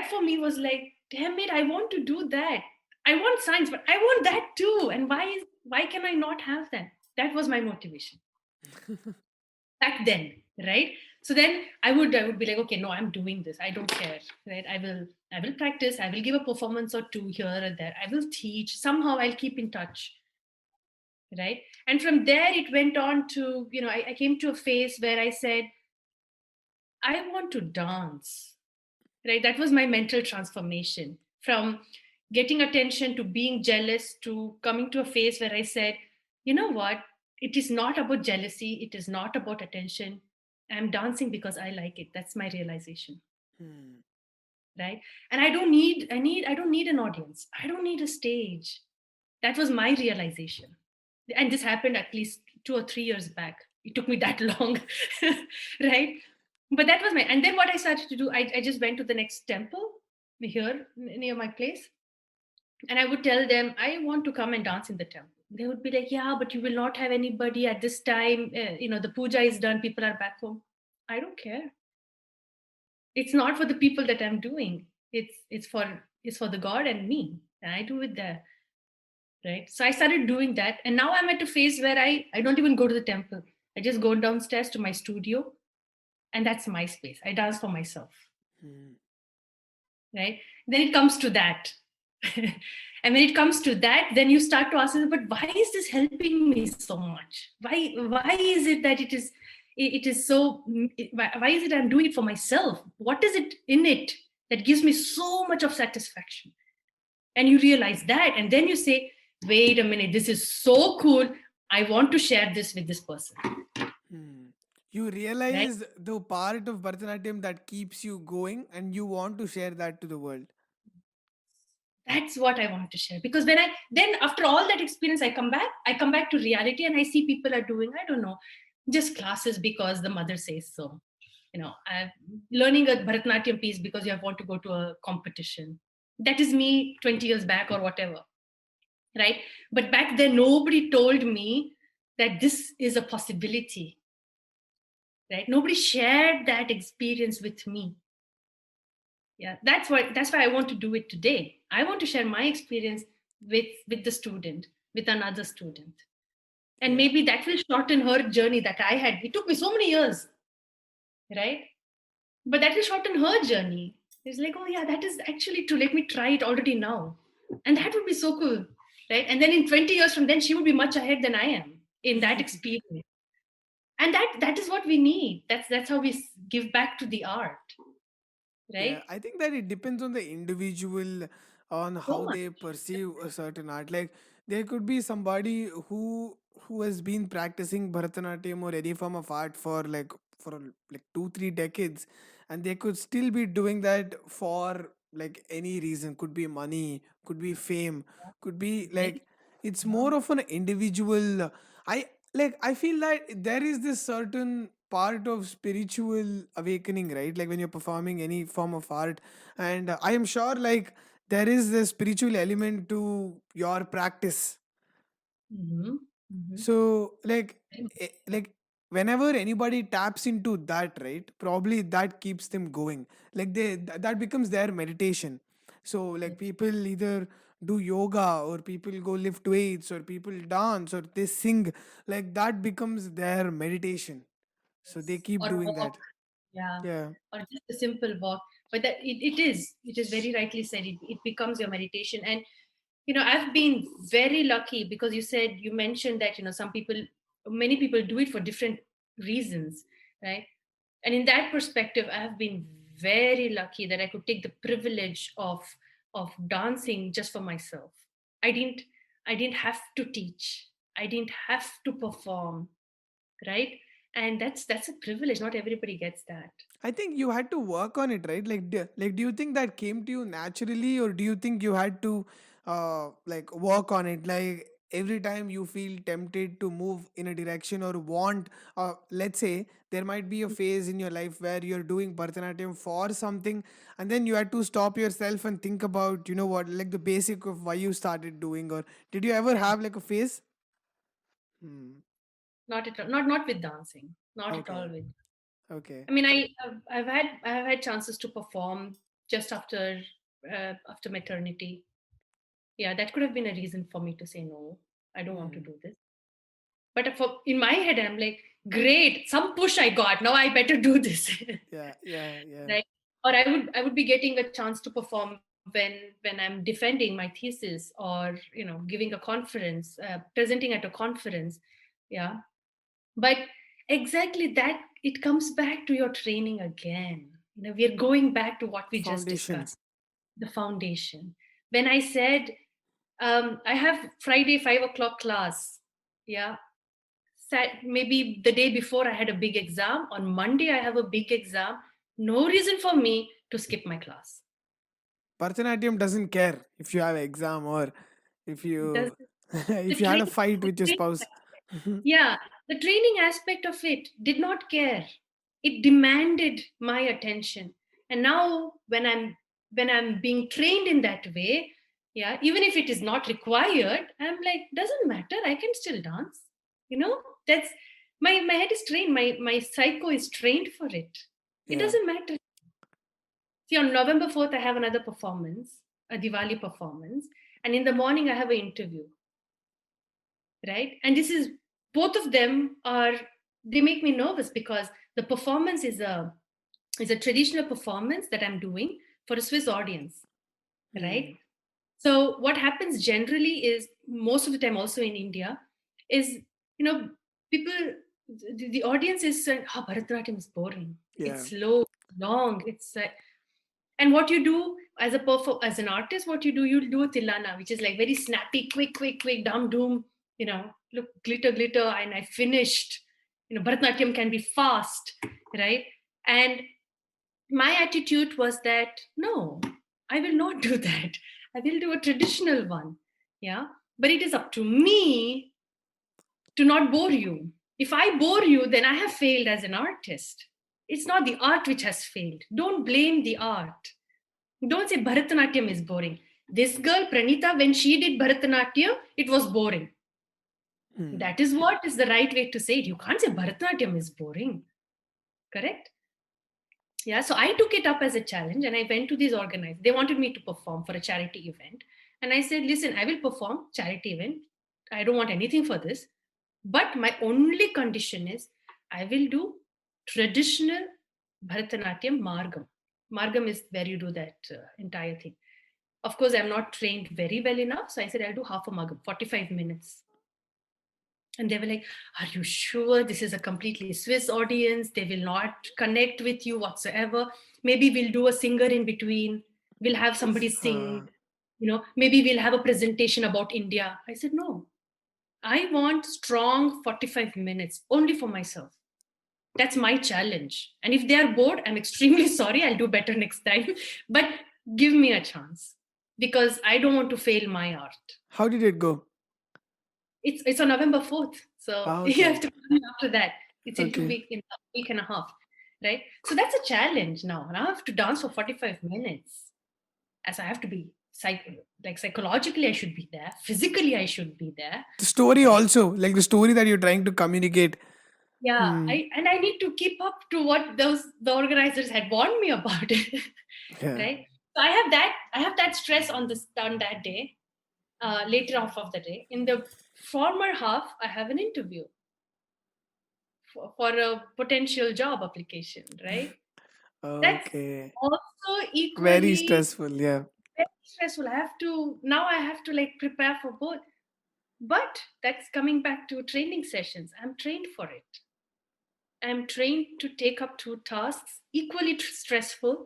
for me was like, damn it, I want to do that. I want science, but I want that too. And why can I not have that? That was my motivation back then, right? So then I would be like, okay, no, I'm doing this, I don't care, right? I will practice, I will give a performance or two here or there, I will teach, somehow I'll keep in touch, right? And from there it went on to, I came to a phase where I said, I want to dance, right? That was my mental transformation, from getting attention to being jealous to coming to a phase where I said, you know what, it is not about jealousy, it is not about attention, I'm dancing because I like it. That's my realization, Hmm. right? And I don't need an audience, I don't need a stage. That was my realization. And this happened at least 2 or 3 years back. It took me that long. Right? But that was my, and then what I started to do, I just went to the next temple here near my place, and I would tell them, I want to come and dance in the temple. They would be like, yeah, but you will not have anybody at this time. The puja is done, people are back home. I don't care. It's not for the people that I'm doing. It's for the God and me. And I do it there. Right. So I started doing that. And now I'm at a phase where I don't even go to the temple. I just go downstairs to my studio, and that's my space. I dance for myself. Hmm. Right. Then it comes to that. And when it comes to that, then you start to ask yourself, but why is this helping me so much? Why is it that it is so, why is it I'm doing it for myself? What is it in it that gives me so much of satisfaction? And you realize that, and then you say, wait a minute, this is so cool, I want to share this with this person, Hmm. You right? realize the part of Bharatanatyam that keeps you going and you want to share that to the world. That's what I want to share, because when I then after all that experience, I come back to reality, and I see people are doing, I don't know, just classes because the mother says so, I'm learning a Bharatanatyam piece because you want to go to a competition. That is me 20 years back or whatever, right? But back then nobody told me that this is a possibility, right? Nobody shared that experience with me. Yeah, that's why I want to do it today. I want to share my experience with the student, with another student. And Yeah. maybe that will shorten her journey that I had. It took me so many years, right? But that will shorten her journey. It's like, oh yeah, that is actually true. Let me try it already now. And that would be so cool, right? And then in 20 years from then, she would be much ahead than I am in that experience. And that is what we need. That's how we give back to the art, Yeah, right? I think that it depends on the individual, on So how much. they perceive a certain art. Like there could be somebody who has been practicing Bharatanatyam or any form of art for like 2 3 decades, and they could still be doing that for like any reason. Could be money, could be fame, could be Very, like it's yeah. more of an individual. I I feel that there is this certain part of spiritual awakening, right? Like when you're performing any form of art, and I am sure like there is a spiritual element to your practice. Mm-hmm. Mm-hmm. So Yeah. like whenever anybody taps into that, right, probably that keeps them going. Like that becomes their meditation. So like Yes. people either do yoga, or people go lift weights, or people dance, or they sing. Like that becomes their meditation, so they Yes. keep Or doing walk. that. Yeah. Yeah. Or just a simple walk. But that it is very rightly said. It becomes your meditation. And I've been very lucky because you mentioned that many people do it for different reasons, right? And in that perspective, I have been very lucky that I could take the privilege of dancing just for myself. I didn't i didn't have to teach. I didn't have to perform, right? And that's a privilege. Not everybody gets that. I think you had to work on it, right? Like, do you think that came to you naturally, or do you think you had to, like, work on it? Like, every time you feel tempted to move in a direction or want, let's say, there might be a phase in your life where you're doing Bharatanatyam for something, and then you had to stop yourself and think about, you know what, like the basic of why you started doing, or did you ever have like a phase? Hmm. Not at all. Not with dancing. Not at all Okay. with. Okay. I mean, I've had chances to perform just after maternity. Yeah, that could have been a reason for me to say no. I don't want to Hmm. do this. But in my head, I'm like, great, some push I got. Now I better do this, Yeah. Yeah. Yeah. right? Or I would be getting a chance to perform when I'm defending my thesis, or giving a conference, presenting at a conference. Yeah, but exactly that, it comes back to your training again. We are going back to what we just Foundation. discussed, the foundation. When I said, I have Friday 5 o'clock class. Yeah. Maybe the day before I had a big exam. On Monday, I have a big exam. No reason for me to skip my class. Bharatanatyam doesn't care if you have exam, or if Does you the if you had a training, fight the with your training spouse. Yeah, the training aspect of it did not care. It demanded my attention. And now when I'm being trained in that way, yeah, even if it is not required, I'm like, doesn't matter, I can still dance. You know, that's my head is trained, my psycho is trained for it. It Yeah. doesn't matter. See, on November 4th, I have another performance, a Diwali performance, and in the morning I have an interview, right? And this is, both of them are, they make me nervous because the performance is a traditional performance that I'm doing for a Swiss audience, right? Hmm. So what happens generally is, most of the time also in India, is, people, the audience is saying, oh, Bharatanatyam is boring, Yeah. it's slow, long, it's and what you do as as an artist, what you'll do a tilana, which is like very snappy, quick, dum doom, look, glitter, glitter, and I finished. Bharatanatyam can be fast, right? And my attitude was that no, I will not do that. I will do a traditional one. Yeah. But it is up to me to not bore you. If I bore you, then I have failed as an artist. It's not the art which has failed. Don't blame the art. Don't say Bharatanatyam is boring. This girl, Pranitha, when she did Bharatanatyam, it was boring. Hmm. That is what is the right way to say it. You can't say Bharatanatyam is boring. Correct? Yeah, so I took it up as a challenge and I went to these organizers. They wanted me to perform for a charity event. And I said, listen, I will perform charity event. I don't want anything for this. But my only condition is I will do traditional Bharatanatyam Margam. Margam is where you do that entire thing. Of course, I'm not trained very well enough. So I said, I'll do half a Margam, 45 minutes. And they were like, are you sure this is a completely Swiss audience? They will not connect with you whatsoever. Maybe we'll do a singer in between. We'll have somebody sing. Uh, Maybe we'll have a presentation about India. I said, no, I want strong 45 minutes only for myself. That's my challenge. And if they are bored, I'm extremely sorry. I'll do better next time. But give me a chance because I don't want to fail my art. how did it go? It's on November 4th. So Ah, you have okay. to come after that. It's Okay. in a week and a half. Right. So that's a challenge now. And I have to dance for 45 minutes. As I have to be psychologically I should be there. Physically I should be there. The story Right. also, like the story that you're trying to communicate. Yeah. Hmm. I need to keep up to what the organizers had warned me about. Yeah. Right. So I have that stress on that day, later off of the day. In the former half, I have an interview for a potential job application, right? That's Okay. also Very equally stressful. Yeah. very stressful. I have to like prepare for both. But that's coming back to training sessions. I'm trained for it. I'm trained to take up two tasks equally stressful,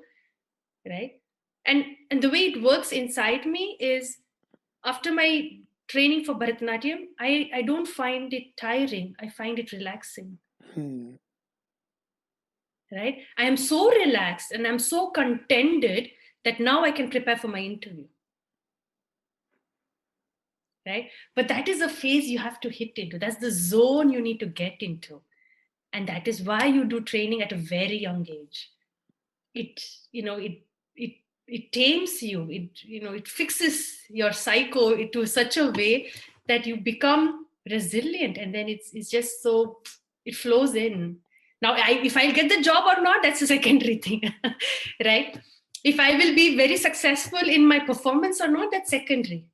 right? And the way it works inside me is after my training for Bharatanatyam, I don't find it tiring. I find it relaxing, Hmm. right? I am so relaxed and I'm so contented that now I can prepare for my interview, right? But that is a phase you have to hit into. That's the zone you need to get into. And that is why you do training at a very young age. It, you know, it, it tames you. It fixes your psycho to such a way that you become resilient. And then it's just so, it flows in. Now, if I'll get the job or not, that's a secondary thing, right? If I will be very successful in my performance or not, that's secondary.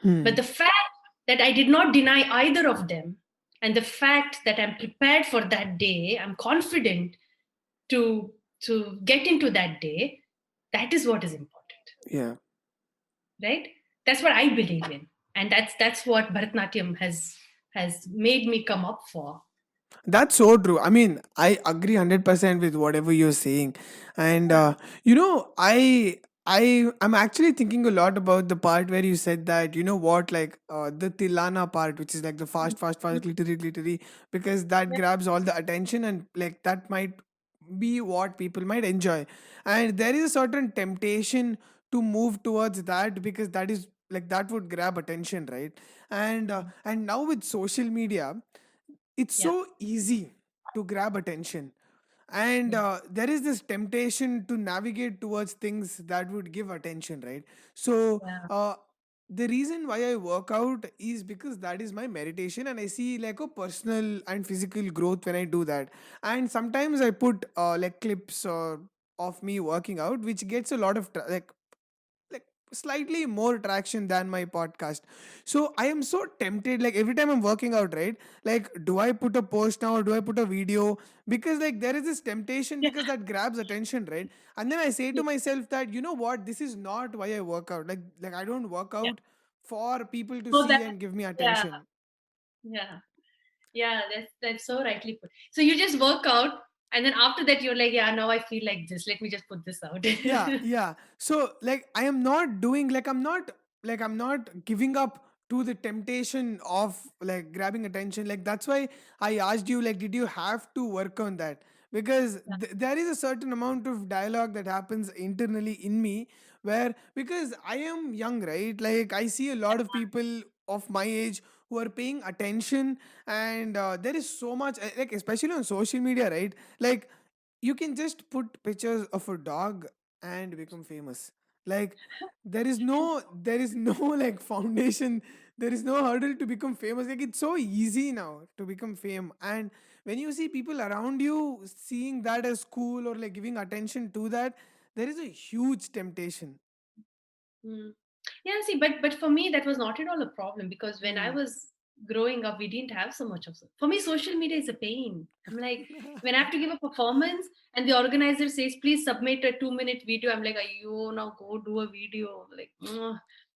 But Hmm. the fact that I did not deny either of them, and the fact that I'm prepared for that day, I'm confident to get into that day, that is what is important, Yeah. right? That's what I believe in, and that's what Bharatanatyam has made me come up for. That's so true. I mean, I agree 100% with whatever you're saying. And Yeah, I'm actually thinking a lot about the part where you said that, you know what, like the Tilana part, which is like the fast, fast, fast, glittery, glittery, because that yeah, grabs all the attention and like that might be what people might enjoy. And there is a certain temptation to move towards that because that is like that would grab attention, right? And now with social media, it's yeah, so easy to grab attention, and yeah, there is this temptation to navigate towards things that would give attention, right? So yeah, the reason why I work out is because that is my meditation, and I see like a personal and physical growth when I do that. And sometimes I put like clips or of me working out, which gets a lot of like slightly more traction than my podcast. So I am so tempted, like every time I'm working out, right? Like, do I put a post now or do I put a video? Because like there is this temptation yeah, because that grabs attention, right? And then I say yeah. to myself that, you know what, this is not why I work out. Like I don't work Yeah. out for people to So that, see and give me yeah, attention. yeah, yeah. That's so rightly put. So you just work out, and then after that, you're like, yeah, now I feel like this. Let me just put this out. Yeah, yeah. So like I am not doing like I'm not giving up to the temptation of like grabbing attention. Like that's why I asked you, like, did you have to work on that? Because there is a certain amount of dialogue that happens internally in me, where because I am young, right? Like I see a lot of people of my age who are paying attention, and there is so much like especially on social media, right? Like you can just put pictures of a dog and become famous. Like there is no like foundation, there is no hurdle to become famous. Like it's so easy now to become fame. And when you see people around you seeing that as cool or like giving attention to that, there is a huge temptation. Mm. Yeah, see, but for me that was not at all a problem, because when I Hmm. was growing up, we didn't have so much of so. For me, social media is a pain. I'm like, when I have to give a performance and the organizer says, please submit a 2-minute video, I'm like, you now go do a video. Like,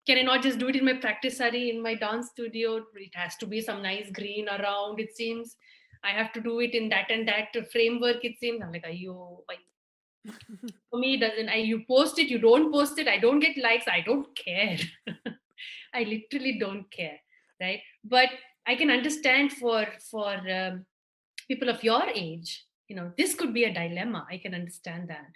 can I not just do it in my practice area in my dance studio? It has to be some nice green around. It seems I have to do it in that and that framework. It seems I'm like, why? For me, it doesn't. You post it, you don't post it, I don't get likes, I don't care. I literally don't care, right? But I can understand for people of your age, this could be a dilemma. I can understand that.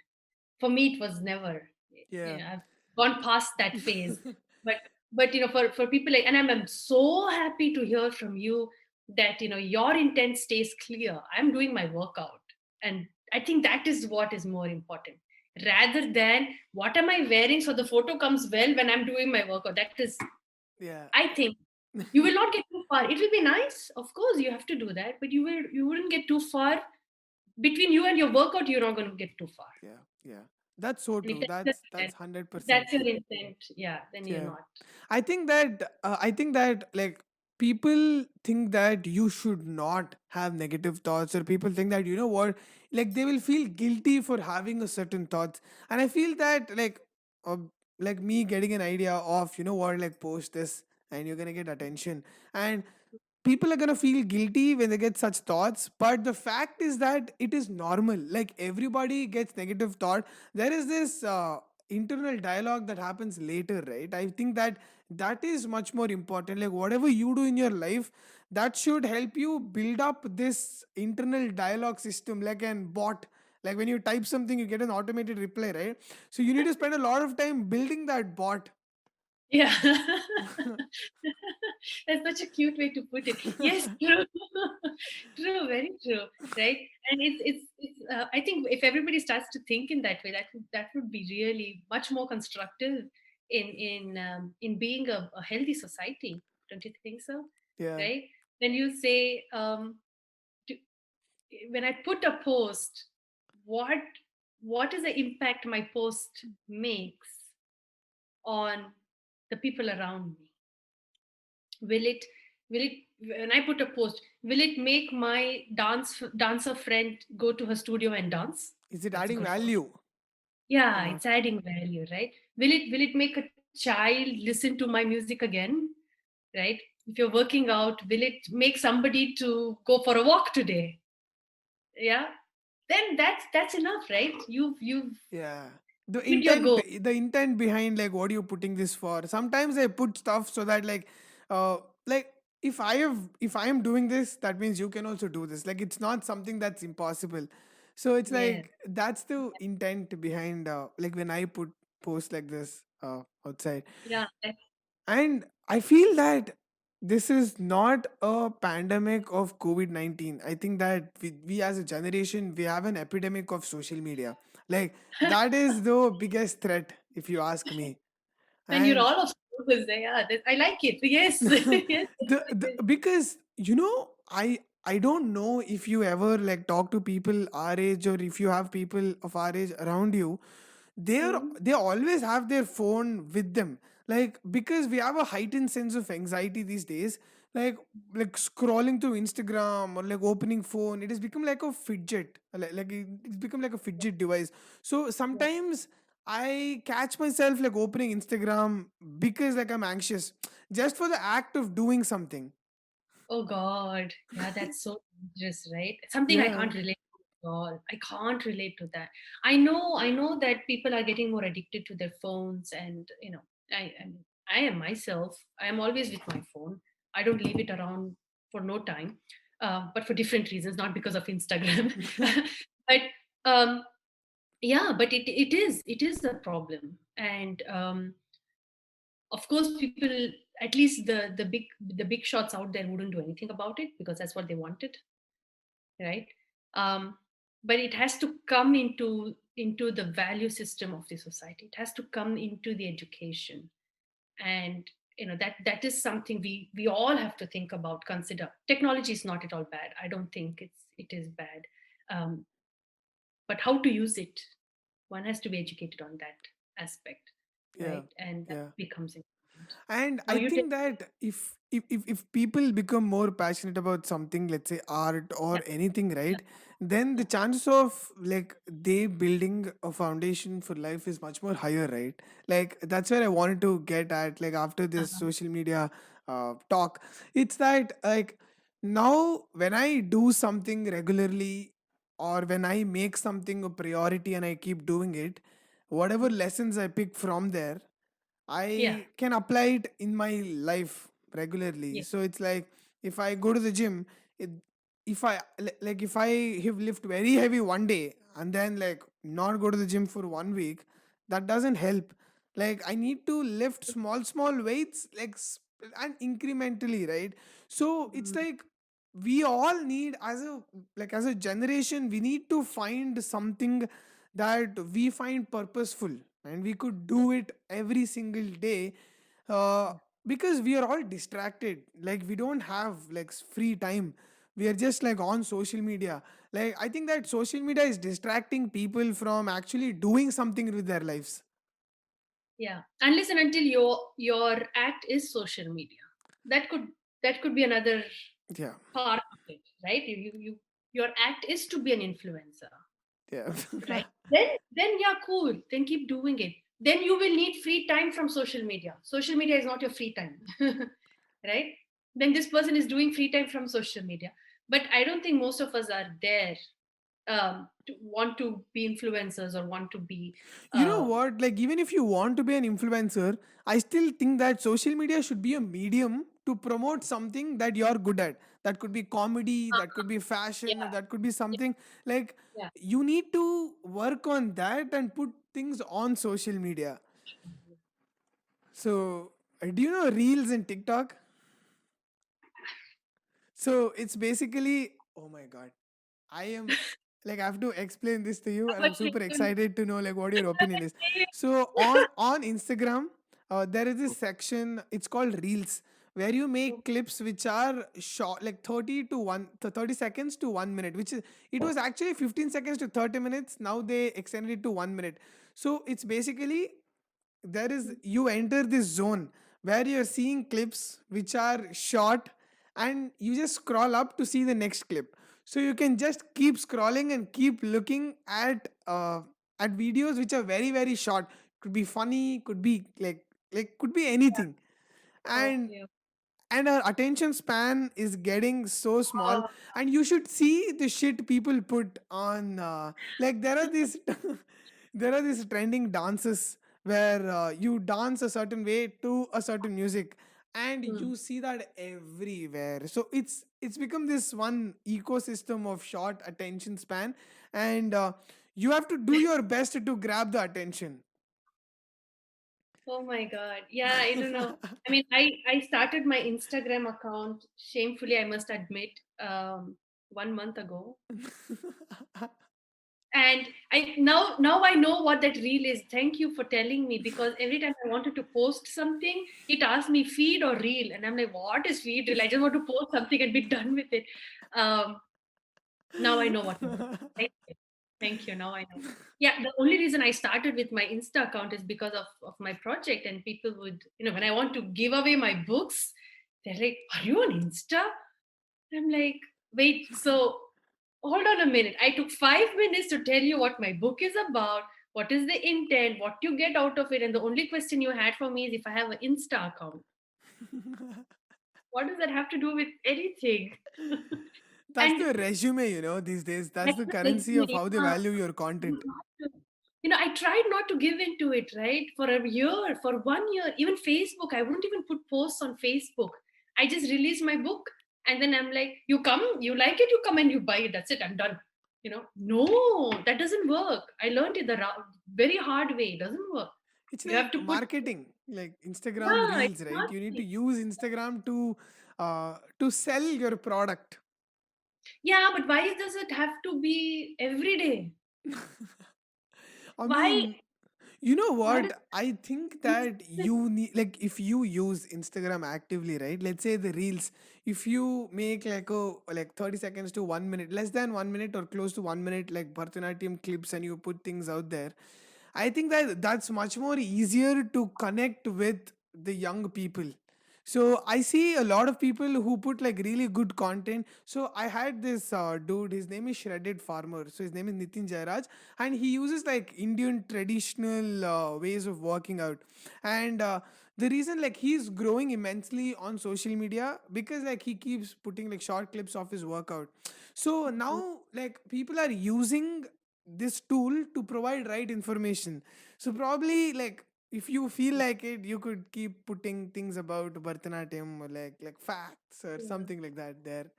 For me it was never. Yeah. I've gone past that phase. But for people like, and I'm so happy to hear from you that your intent stays clear. I'm doing my workout, and I think that is what is more important, rather than what am I wearing so the photo comes well when I'm doing my workout. That is, Yeah. I think, you will not get too far. It will be nice, of course you have to do that, but you wouldn't get too far. Between you and your workout, you're not going to get too far. Yeah. Yeah. That's so And if true. That's if 100%. that's your intent, yeah, then you're Yeah. not. I think that like people think that you should not have negative thoughts, or people think that you know what, like they will feel guilty for having a certain thoughts. And I feel that uh, like me getting an idea of, you know what, like post this and you're gonna get attention, and people are going to feel guilty when they get such thoughts. But the fact is that it is normal. Like everybody gets negative thought. There is this internal dialogue that happens later, right? I think that that is much more important. Like whatever you do in your life, that should help you build up this internal dialogue system, like an bot. Like when you type something, you get an automated reply, right? So you need to spend a lot of time building that bot. Yeah. That's such a cute way to put it. Yes, true. True, very true. Right. And I think if everybody starts to think in that way, that would be really much more constructive in being a healthy society. Don't you think so? Yeah. Right. When you say, to, when I put a post, what what is the impact my post makes on the people around me? Will it will it when I put a post, will it make my dancer friend go to her studio and dance? Is it That's a adding good question. value or Yeah, not? it's adding value, right? Will it make a child listen to my music again, right? If you're working out, will it make somebody to go for a walk today? Yeah, then that's enough, right? You've Yeah. The hit your intent goal. the intent behind like what you're putting this for. Sometimes I put stuff so that uh like if I am doing this, that means you can also do this. Like it's not something that's impossible. So it's Yeah, like that's the intent behind like when I put posts like this outside. yeah. And I feel that this is not a pandemic of COVID 19. I think that we as a generation, we have an epidemic of social media. Like, that is the biggest threat, if you ask me. And you're And all of focus there. Yeah, I like it. Yes, yes, because I don't know if you ever like talk to people our age, or if you have people of our age around you, yes. they always have their phone with them. Like because we have a heightened sense of anxiety these days. like like scrolling through Instagram or like opening phone, it has become like a fidget, it's become like a fidget device. So sometimes I catch myself like opening Instagram because like I'm anxious just for the act of doing something. Oh God. Yeah, that's so dangerous, right? Something I Yeah. can't relate to at all. I can't relate to that. I know that people are getting more addicted to their phones, and I am myself. I am always with my phone. I don't leave it around for no time, but for different reasons, not because of Instagram. But um, yeah, but it is a problem, and of course people, at least the big shots out there, wouldn't do anything about it because that's what they wanted, right? um, but it has to come into into the value system of the society. It has to come into the education. And that is something we all have to think about, consider. Technology is not at all bad. I don't think it is bad. um, but how to use it, one has to be educated on that aspect, Yeah, right? And that yeah. becomes important. And Now I you tell. think that if people become more passionate about something, let's say art or Yeah, anything, yeah, right, then the yeah. chances of like they building a foundation for life is much more higher, right? Like that's where I wanted to get at, like after this Uh-huh. social media talk. It's that like now when I do something regularly, or when I make something a priority and I keep doing it, whatever Mm. lessons I pick from there, Yeah, I can apply it in my life regularly. yeah, So it's like if I go to the gym, it, if I like if I have lift very heavy one day and then like not go to the gym for 1 week, that doesn't help. Like I need to lift small weights like and incrementally, right? So it's mm, like we all need as a like as a generation we need to find something that we find purposeful and we could mm, do it every single day, uh, yeah, because we are all distracted, like we don't have like free time. We are just like on social media. Like I think that social media is distracting people from actually doing something with their lives. yeah. Unless and until your act is social media, that could that could be another Yeah, part of it, right? Your act is to be an influencer, yeah. right? Then yeah, cool. Then keep doing it. Then you will need free time from social media. Social media is not your free time, right? Then this person is doing free time from social media. But I don't think most of us are there, to want to be influencers or want to be. You know Uh, what? Like, even if you want to be an influencer, I still think that social media should be a medium to promote something that you're good at. That could be comedy, that could be fashion, or yeah, that could be yeah, something like yeah. you need to work on that and put things on social media. So, do you know Reels and TikTok? So, it's basically, oh my God. I am like I have to explain this to you, and But I'm super you- excited to know like what your opinion is. So on Instagram, there is this section. It's called Reels, where you make clips which are short, like 30 seconds to 1 minute. Which is it was actually 15 seconds to 30 minutes. Now they extended it to 1 minute. So it's basically there is you enter this zone where you're seeing clips which are short and you just scroll up to see the next clip, so you can just keep scrolling and keep looking at videos which are very short. Could be funny, could be like could be anything. and okay. and our attention span is getting so small. Oh, And you should see the shit people put on, like there are these there are these trending dances where you dance a certain way to a certain music, and hmm. you see that everywhere. So it's become this one ecosystem of short attention span, and you have to do your best to grab the attention. Oh my God. Yeah, I don't know. I mean, I started my Instagram account shamefully, I must admit, 1 month ago. And now I know what that reel is. Thank you for telling me, because every time I wanted to post something, it asked me feed or reel, and I'm like, what is feed reel? I just want to post something and be done with it. Um, Now I know what it is. Thank you. Thank you. Now I know. Yeah, the only reason I started with my Insta account is because of my project. And people would, when I want to give away my books, they're like, are you on Insta? I'm like, wait, so hold on a minute. I took 5 minutes to tell you what my book is about, what is the intent, what you get out of it. And the only question you had for me is if I have an Insta account. What does that have to do with anything? That's And the resume, these days. That's that's the the currency of resume. how they value your content. You have to- I tried not to give into it, right? For a year, for 1 year, even Facebook, I wouldn't even put posts on Facebook. I just released my book, and then I'm like, you come, you like it, you come and you buy it. That's it, I'm done. No, that doesn't work. I learned it the very hard way. It doesn't work. It's You have like to put, marketing, like Instagram yeah, it's Reels, right? You need to marketing. use Instagram to sell your product. Yeah, but why does it have to be every day? I Why? mean, you know Why does what? I think that you need, like, if you use Instagram actively, right? Let's say the reels, if you make like a like 30 seconds to 1 minute, less than 1 minute or close to 1 minute, like Bharatanatyam clips, and you put things out there, I think that that's much more easier to connect with the young people. So I see a lot of people who put like really good content. So I had this dude, his name is Shredded Farmer. So his name is Nitin Jairaj, and he uses like Indian traditional ways of working out. And the reason like he's growing immensely on social media because like he keeps putting like short clips of his workout. So now like people are using this tool to provide right information. So probably like if you feel like it, you could keep putting things about Bharatanatyam or like facts or Yeah. something like that there.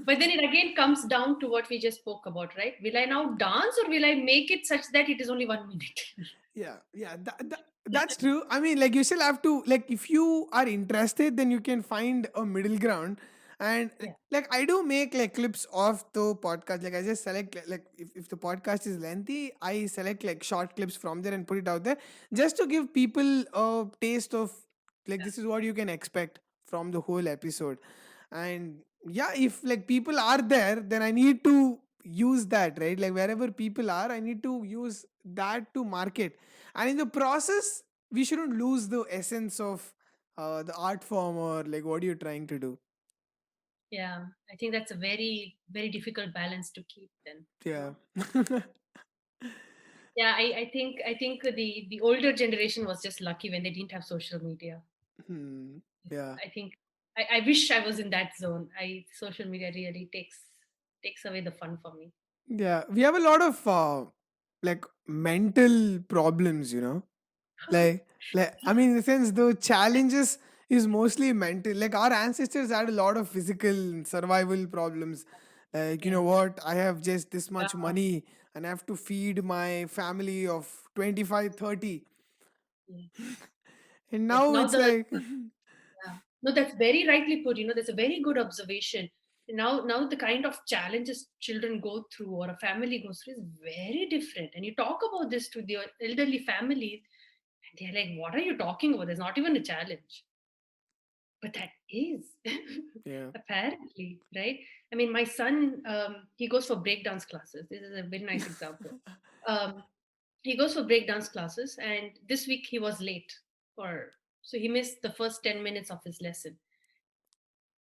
But then it again comes down to what we just spoke about, right? Will I now dance or will I make it such that it is only 1 minute? Yeah, that's true. I mean, like you still have to, like, if you are interested, then you can find a middle ground. And Yeah. like I do make like clips of the podcast. Like I just select like if the podcast is lengthy, I select like short clips from there and put it out there just to give people a taste of like this is what you can expect from the whole episode. And yeah, if like people are there, then I need to use that, right? Like wherever people are, I need to use that to market. And in the process, we shouldn't lose the essence of the art form or like what you're trying to do. Yeah. I think that's a very, very difficult balance to keep then, you Yeah. know. Yeah, I think the older generation was just lucky when they didn't have social media. Hmm. Yeah. I think I wish I was in that zone. I Social media really takes away the fun for me. Yeah. We have a lot of like mental problems, you know? Like I mean in the sense the challenges is mostly mental. Like our ancestors had a lot of physical survival problems. Like you know Yeah. what, I have just this Yeah. much money and I have to feed my family of 25, 30. Yeah. And Yes. now Now it's the like Yeah. No, that's very rightly put. That's a very good observation. Now the kind of challenges children go through or a family goes through is very different. And you talk about this to the elderly families, and they're like, "What are you talking about? There's not even a challenge." But that is yeah. apparently right. I mean, my son, he goes for breakdance classes. This is a very nice example. Um, he goes for breakdance classes, and this week he was late for so he missed the first 10 minutes of his lesson.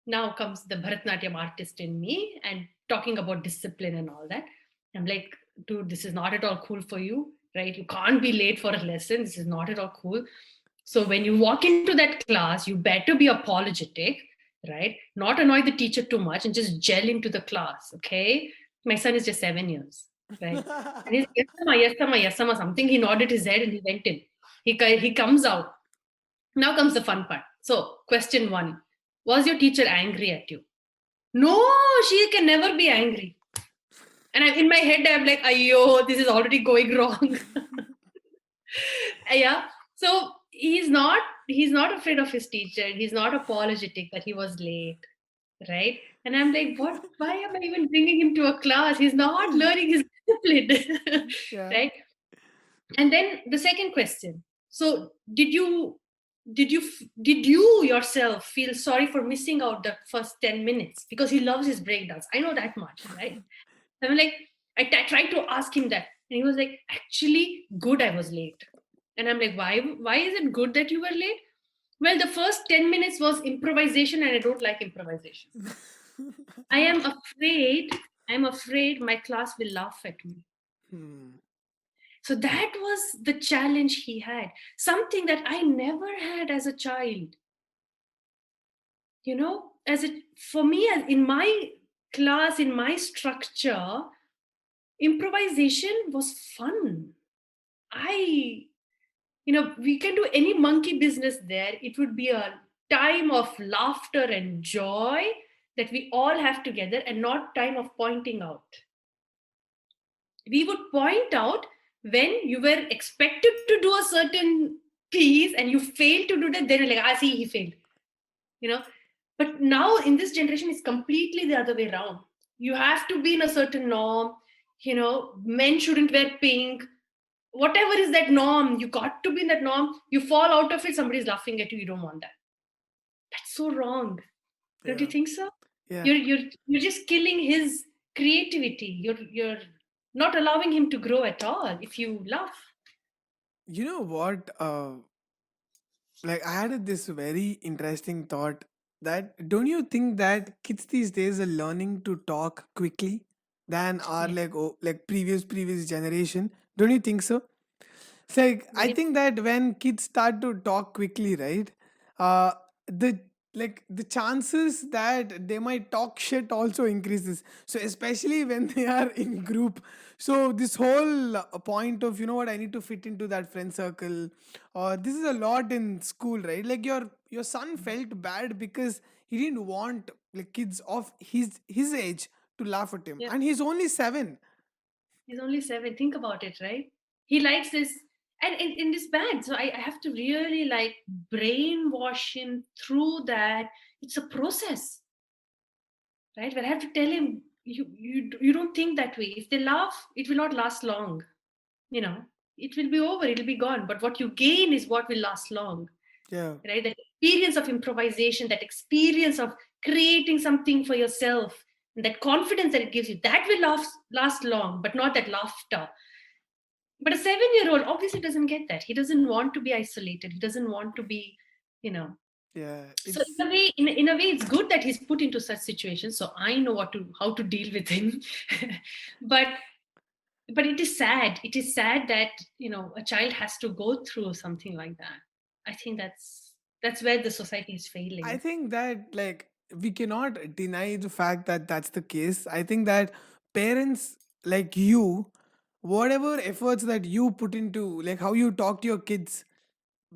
Now comes the Bharatanatyam artist in me and talking about discipline and all that. I'm like, dude, this is not at all cool for you, right? You can't be late for a lesson. This is not at all cool. So when you walk into that class, you better be apologetic, right? Not annoy the teacher too much and just gel into the class, okay? My son is just 7 years, right? And he's yes, amma, yes, amma, yes, amma, something. He nodded his head and he went in. He comes out. Now comes the fun part. So, question one: was your teacher angry at you? No, she can never be angry. And in my head, I'm like, "Ayo, this is already going wrong." Yeah. So he's not afraid of his teacher. He's not apologetic that he was late, right? And I'm like, what? Why am I even bringing him to a class? He's not learning his discipline, Yeah. right? And then the second question: so did you yourself feel sorry for missing out the first 10 minutes because he loves his breakdance? I know that much, right? I'm like, tried to ask him that, and he was like, actually good I was late. And I'm like, why is it good that you were late? Well, the first 10 minutes was improvisation, and I don't like improvisation. i am afraid I'm afraid my class will laugh at me. Hmm. So that was the challenge he had, something that I never had as a child. As it for me, as in my class, in my structure, improvisation was fun. I, we can do any monkey business there. It would be a time of laughter and joy that we all have together and not time of pointing out. We would point out when you were expected to do a certain piece and you failed to do that, then you're like, I see he failed. You know, but now in this generation, it's completely the other way around. You have to be in a certain norm. Men shouldn't wear pink. whatever is that norm, you got to be in that norm. You fall out of it, somebody's laughing at you. You don't want that. That's so wrong. Don't you Yeah. think so? Yeah. You're just killing his creativity. You're not allowing him to grow at all if you laugh. You know what? Like I had this very interesting thought that don't you think that kids these days are learning to talk quickly than our Yeah, like previous generation? Don't you think so? It's like I very. think that when kids start to talk quickly, right? Uh, the the chances that they might talk shit also increases. So especially when they are in group. So this whole point of what I need to fit into that friend circle, or this is a lot in school, right? Like your son felt bad because he didn't want like kids of his age to laugh at him, Yeah, and he's only 7. he's only 7. Think about it, right? He likes this, and in this bad. So I have to really like brainwash him through that. It's a process, right? But I have to tell him, you don't think that way. If they laugh, it will not last long. You know, it will be over. It'll be gone. But what you gain is what will last long, Yeah. right? That experience of improvisation, that experience of creating something for yourself, and that confidence that it gives you, that will last long, but not that laughter. But a 7-year old obviously doesn't get that. He doesn't want to be isolated. He doesn't want to be, you know. Yeah, So it's in a way, it's good that he's put into such situations. So I know how to deal with him. but but it is sad. It is sad that a child has to go through something like that. I think that's where the society is I failing. think that like we cannot deny the fact that that's the case. I think that parents like you, whatever efforts that you put into like how you talk to your kids,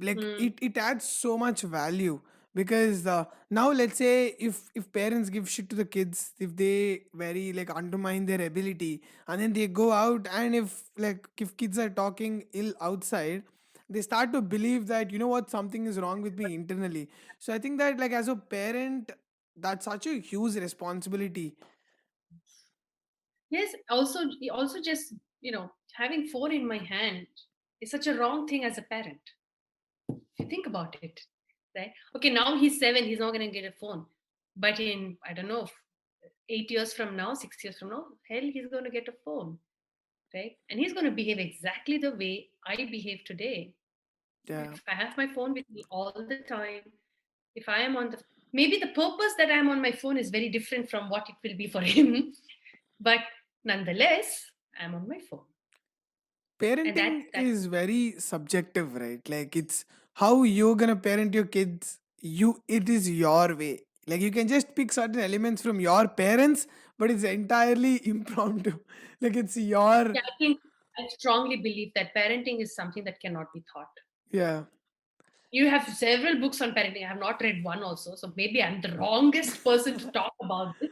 like Hmm. it adds so much value because now let's say if parents give shit to the kids, if they very like undermine their ability, and then they go out, and if kids are talking ill outside, they start to believe that what, something is wrong with me internally. So I think that like as a parent, that's such a huge responsibility. Yes. Also, just having phone in my hand is such a wrong thing as a parent. If you think about it, right? Okay, now he's 7. He's not going to get a phone, but in I don't know, 8 years from now, 6 years from now, hell, he's going to get a phone, right? And he's going to behave exactly the way I behave today. Like Yeah. if I have my phone with me all the time, if I am on the maybe the purpose that I'm on my phone is very different from what it will be for him, but nonetheless, I'm on my phone, and Parenting that is very subjective, right? Like it's how you're gonna parent your kids. It is your way. Like you can just pick certain elements from your parents, but it's entirely impromptu. Like it's your yeah, I think I strongly believe that parenting is something that cannot be taught. yeah. You have several books on parenting. I have not read one also, so maybe I'm the wrongest person to talk about this.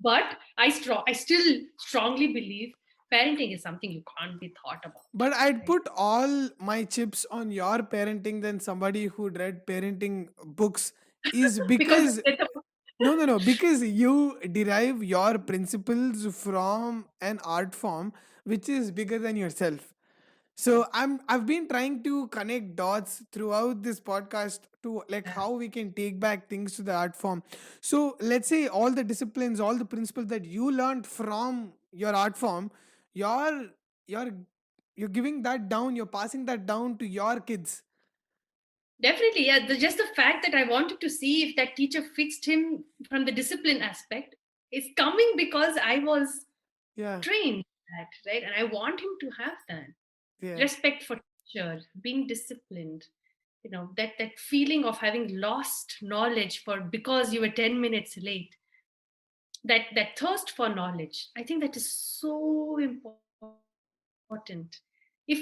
But I still strongly believe parenting is something you can't be thought about, But I'd right? put all my chips on your parenting than somebody who read parenting books is Because because no, because you derive your principles from an art form which is bigger than yourself. So I've been trying to connect dots throughout this podcast to like yeah, how we can take back things to the art form. So let's say all the disciplines, all the principles that you learned from your art form, you're you're you're giving that down, you're passing that down to your kids. definitely. Yeah, just the fact that I wanted to see if that teacher fixed him from the discipline aspect is coming because I was Yeah, trained that, right? And I want him to have that yeah. respect for teacher, being disciplined. That feeling of having lost knowledge for because you were 10 minutes late, that thirst for knowledge, I think that is so important. If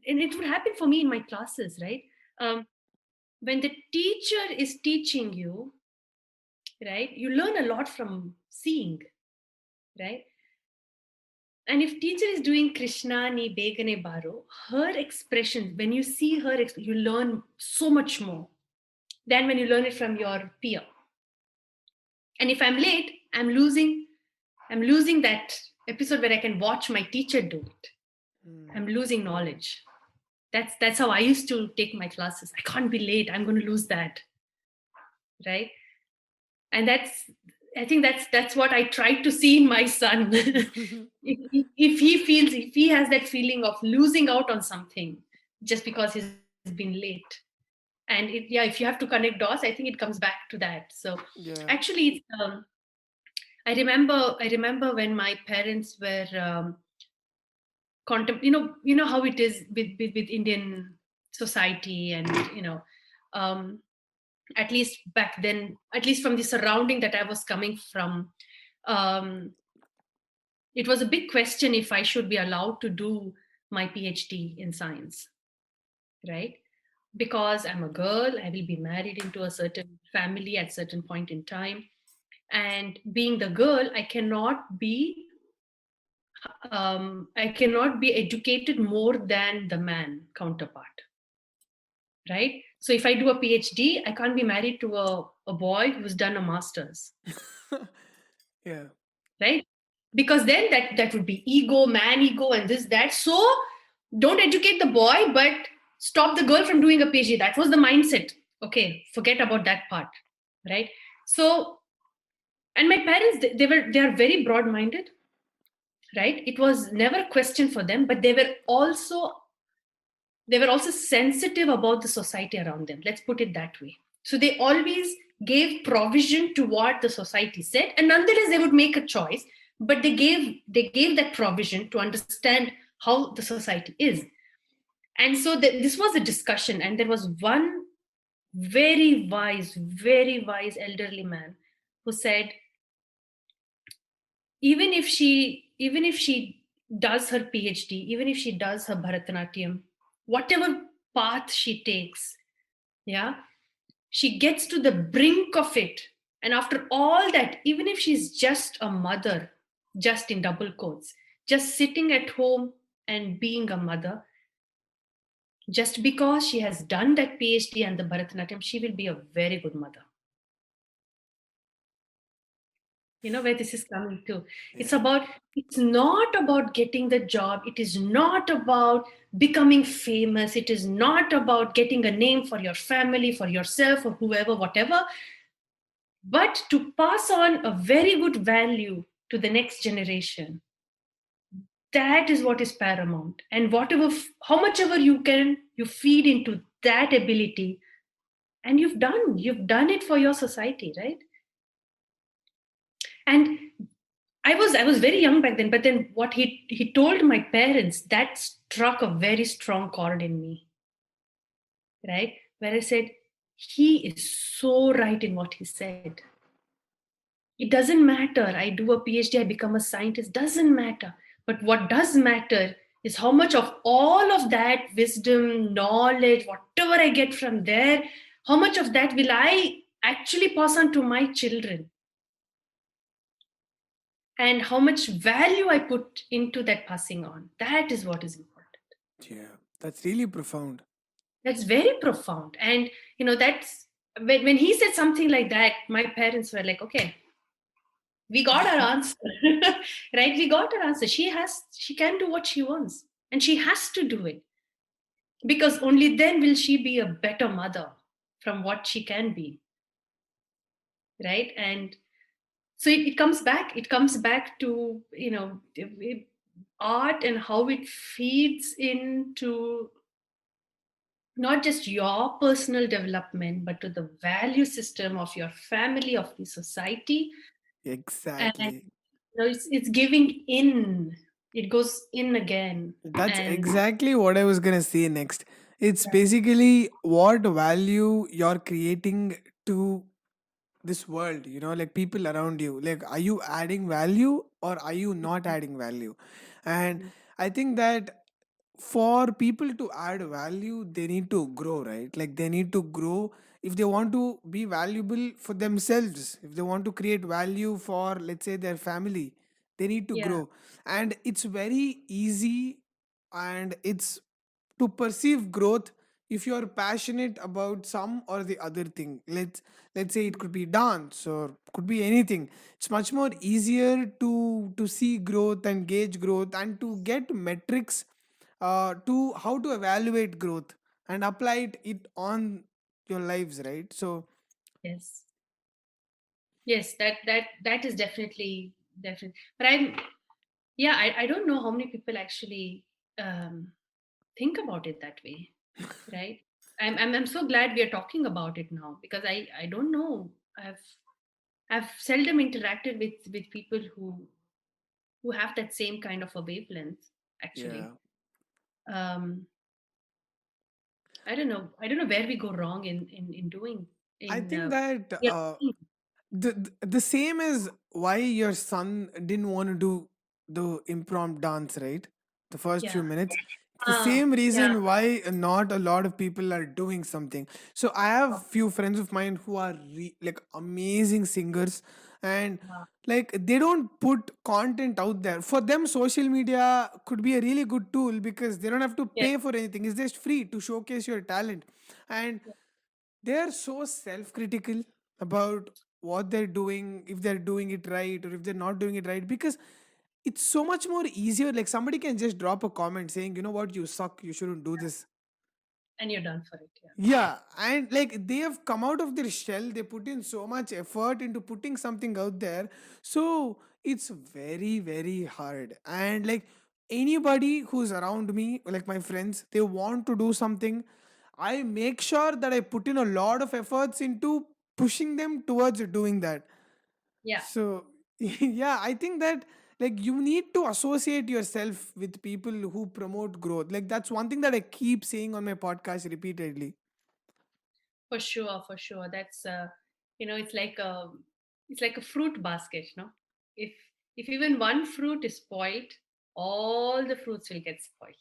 and it would happen for me in my classes, right? um, when the teacher is teaching you, right, you learn a lot from seeing, right? And if teacher is doing Krishna ni begane baro, her expression, when you see her you learn so much more than when you learn it from your peer. And if I'm late, I'm losing that episode where I can watch my teacher do it. Hmm. I'm losing knowledge. That's how I used to take my classes. I can't be late. I'm going to lose that, right? And I think that's what I tried to see in my son. If he feels, if he has that feeling of losing out on something just because he's been late, and yeah, if you have to connect dots, I think it comes back to that. So Yeah. actually, I remember when my parents were you know how it is with Indian society, and um, at least back then, at least from the surrounding that I was coming from, um, it was a big question if I should be allowed to do my PhD in science, right? Because I'm a girl, I will be married into a certain family at certain point in time, and being the girl, I cannot be educated more than the man counterpart, right? So if I do a PhD, I can't be married to a boy who's done a master's, Yeah. right? Because then that would be ego, man ego, and this that. So don't educate the boy, but stop the girl from doing a PhD. That was the mindset. Okay, forget about that part, right? So, and my parents, they are very broad minded, right? It was never a question for them, but they were also sensitive about the society around them. Let's put it that way. So they always gave provision to what the society said, and nonetheless they would make a choice, but they gave that provision to understand how the society is. And so this was a discussion, and there was one very wise elderly man who said, even if she does her PhD, even if she does her Bharatanatyam, whatever path she takes, yeah, she gets to the brink of it. And after all that, even if she's just a mother, just in double quotes, just sitting at home and being a mother, just because she has done that PhD and the Bharatanatyam, she will be a very good mother. You know where this is coming to. it's Yeah. about it's not about getting the job, it is not about becoming famous, it is not about getting a name for your family, for yourself, or whoever, whatever, but to pass on a very good value to the next generation. That is what is paramount. And whatever, how much ever you can, you feed into that ability, and you've done it for your society, right? And I was very young back then, but then what he told my parents, that struck a very strong chord in me, right? Where I said, he is so right in what he said. It doesn't matter. I do a PhD, I become a scientist, doesn't matter. But what does matter is how much of all of that wisdom, knowledge, whatever I get from there, how much of that will I actually pass on to my children, and how much value I put into that passing on. That is what is important. Yeah. That's really profound. That's very profound. And, that's when he said something like that, my parents were like, okay, we got our answer. Right? We got our answer. She can do what she wants, and she has to do it, because only then will she be a better mother from what she can be. Right? And so it comes back to, art and how it feeds into not just your personal development, but to the value system of your family, of the society. And Exactly. it's giving in. It goes in again. That's And exactly what I was gonna say next. It's basically what value you're creating to this world, like people around you. Like, are you adding value or are you not adding value? And I think that for people to add value, they need to grow, right? Like, they need to grow if they want to be valuable for themselves, if they want to create value for, let's say, their family, they need to yeah, grow. And it's very easy, and it's to perceive growth if you're passionate about some or the other thing. Let's say it could be dance or could be anything. It's much more easier to see growth and gauge growth and to get metrics to how to evaluate growth and apply it on your lives, right? So Yes. Yes, that is definitely. But yeah, I don't know how many people actually um, think about it that way, right? I'm so glad we are talking about it now, because I don't know. I've seldom interacted with people who have that same kind of a wavelength, yeah, actually. um I don't know where we go wrong in doing I in think that yeah. the same as why your son didn't want to do the impromptu dance, right? The first few Yeah. minutes. The same Yeah. reason why not a lot of people are doing something. So I have few friends of mine who are like amazing singers, and Wow. like they don't put content out there. For them, social media could be a really good tool because they don't have to Yeah. pay for anything. It's just free to showcase your talent. And they are so self-critical about what they're doing, if they're doing it right or if they're not doing it right, because it's so much more easier. Like somebody can just drop a comment saying, you know what, you suck, you shouldn't do this. And you're done for it. Yeah. Yeah, and like they have come out of their shell, they put in so much effort into putting something out there. So it's very, very hard. And like anybody who's around me, like my friends, they want to do something, I make sure that I put in a lot of efforts into pushing them towards doing that. Yeah, So yeah, I think that like you need to associate yourself with people who promote growth. Like that's one thing that I keep saying on my podcast repeatedly. for sure, for sure. That's it's like a fruit basket, no? If if even one fruit is spoiled, all the fruits will get spoiled.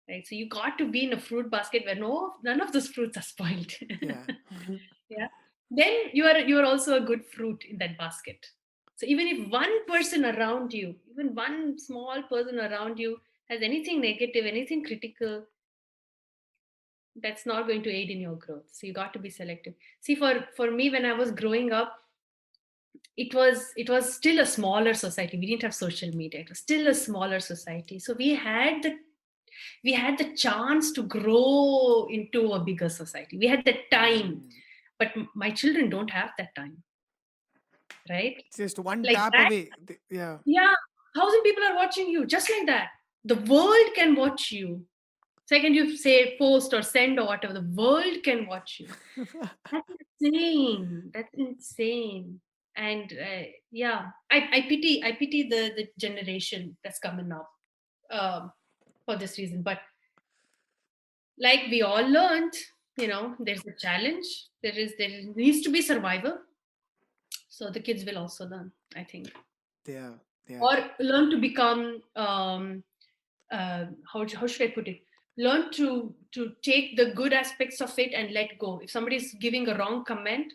Right? So you got to be in a fruit basket where none of those fruits are spoiled. Yeah. Yeah. Then you are also a good fruit in that basket. So even if one person around you, even one small person around you has anything negative, anything critical, that's not going to aid in your growth. So you got to be selective. See, for me, when I was growing up, it was still a smaller society. We didn't have social media. It was still a smaller society. So we had the chance to grow into a bigger society. We had the time. Mm. But my children don't have that time, right? Just one Like tap that. away. Yeah. Yeah, 1,000 people are watching you just like that. The world can watch you. Second you say post or send or whatever, the world can watch you. That's insane. That's insane. And yeah, I pity the generation that's coming up, um, for this reason. But like we all learned, there's a challenge. There needs to be survival. So the kids will also learn, I think, Yeah. Yeah. or learn to become, how should I put it? Learn to take the good aspects of it and let go. If somebody is giving a wrong comment,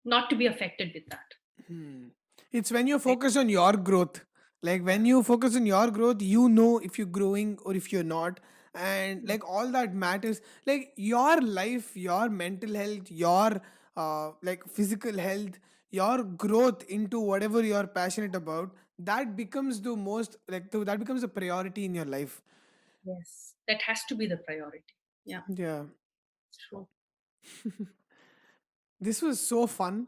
not to be affected with that. Hmm. It's when you Right? focus on your growth. Like when you focus on your growth, you know if you're growing or if you're not. And like all that matters. Like your life, your mental health, your like physical health, your growth into whatever you're passionate about, that becomes the most that becomes a priority in your life. Yes, that has to be the priority. Yeah, Yeah. it's true. This was so fun.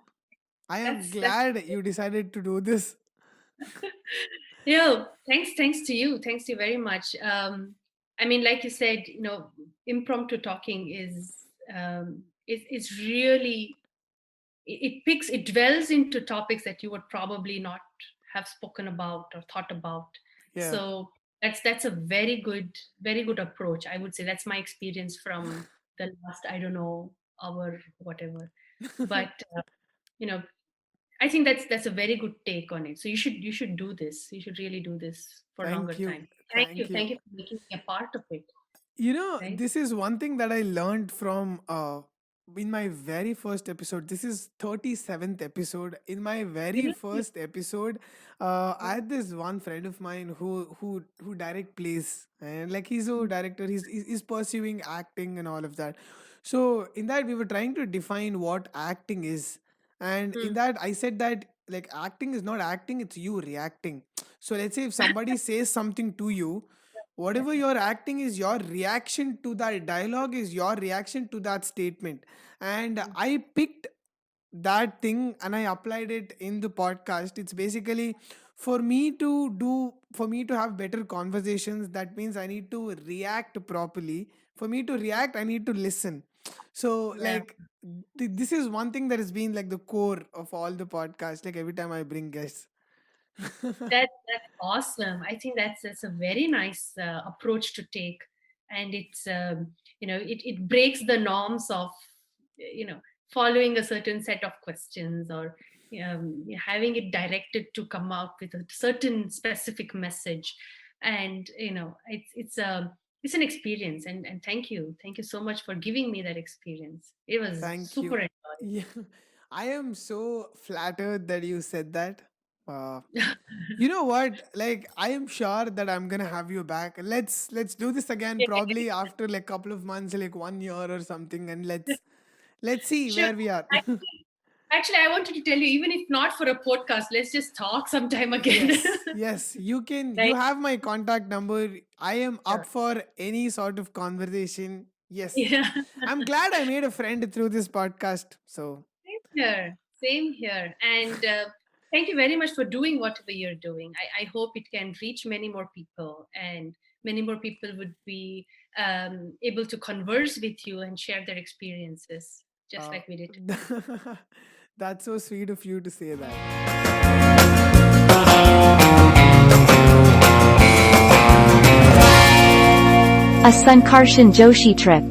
I am That's glad you decided to do this. yeah. Thanks to you. Thanks to you very much. I mean, like you said, impromptu talking is really, it dwells into topics that you would probably not have spoken about or thought about. Yeah. So that's a very good approach, I would say. That's my experience from the last, I don't know, hour, whatever. But you know I think that's a very good take on it. So you should do this. You should really do this for longer Thank you. time. Thank you. Thank you. Thank you for making me a part of it. You know, Right? this is one thing that I learned from in my very first episode. This is 37th episode. In my very Really? first episode, I had this one friend of mine who direct plays, and like he's a director, he's pursuing acting and all of that. So in that we were trying to define what acting is. And in Hmm. that I said that like acting is not acting, it's you reacting. So let's say if somebody says something to you, Whatever you're acting is your reaction to that dialogue, is your reaction to that statement. And I picked that thing and I applied it in the podcast. It's basically for me to have better conversations, that means I need to react properly. For me to react, I need to listen. So Yeah. like this is one thing that has been like the core of all the podcasts, like every time I bring guests. That's awesome. I think that's a very nice approach to take, and it's it breaks the norms of following a certain set of questions, or having it directed to come out with a certain specific message, and it's an experience, and thank you so much for giving me that experience. It was Thank super you. enjoyable. Yeah, I am so flattered that you said that. uh, You know what? Like, I am sure that I'm gonna have you back. Let's do this again, probably after like couple of months, like 1 year or something, and let's see Sure. where we are. Actually, I wanted to tell you, even if not for a podcast, let's just talk sometime again. Yes, yes. You can. You Right? have my contact number. I am up Sure. for any sort of conversation. Yes, Yeah. I'm glad I made a friend through this podcast. So, Same here. Same here. And thank you very much for doing whatever you're doing. I hope it can reach many more people, and many more people would be able to converse with you and share their experiences, just uh, like we did. that's so sweet of you to say that. A Sankarshan Joshi trip.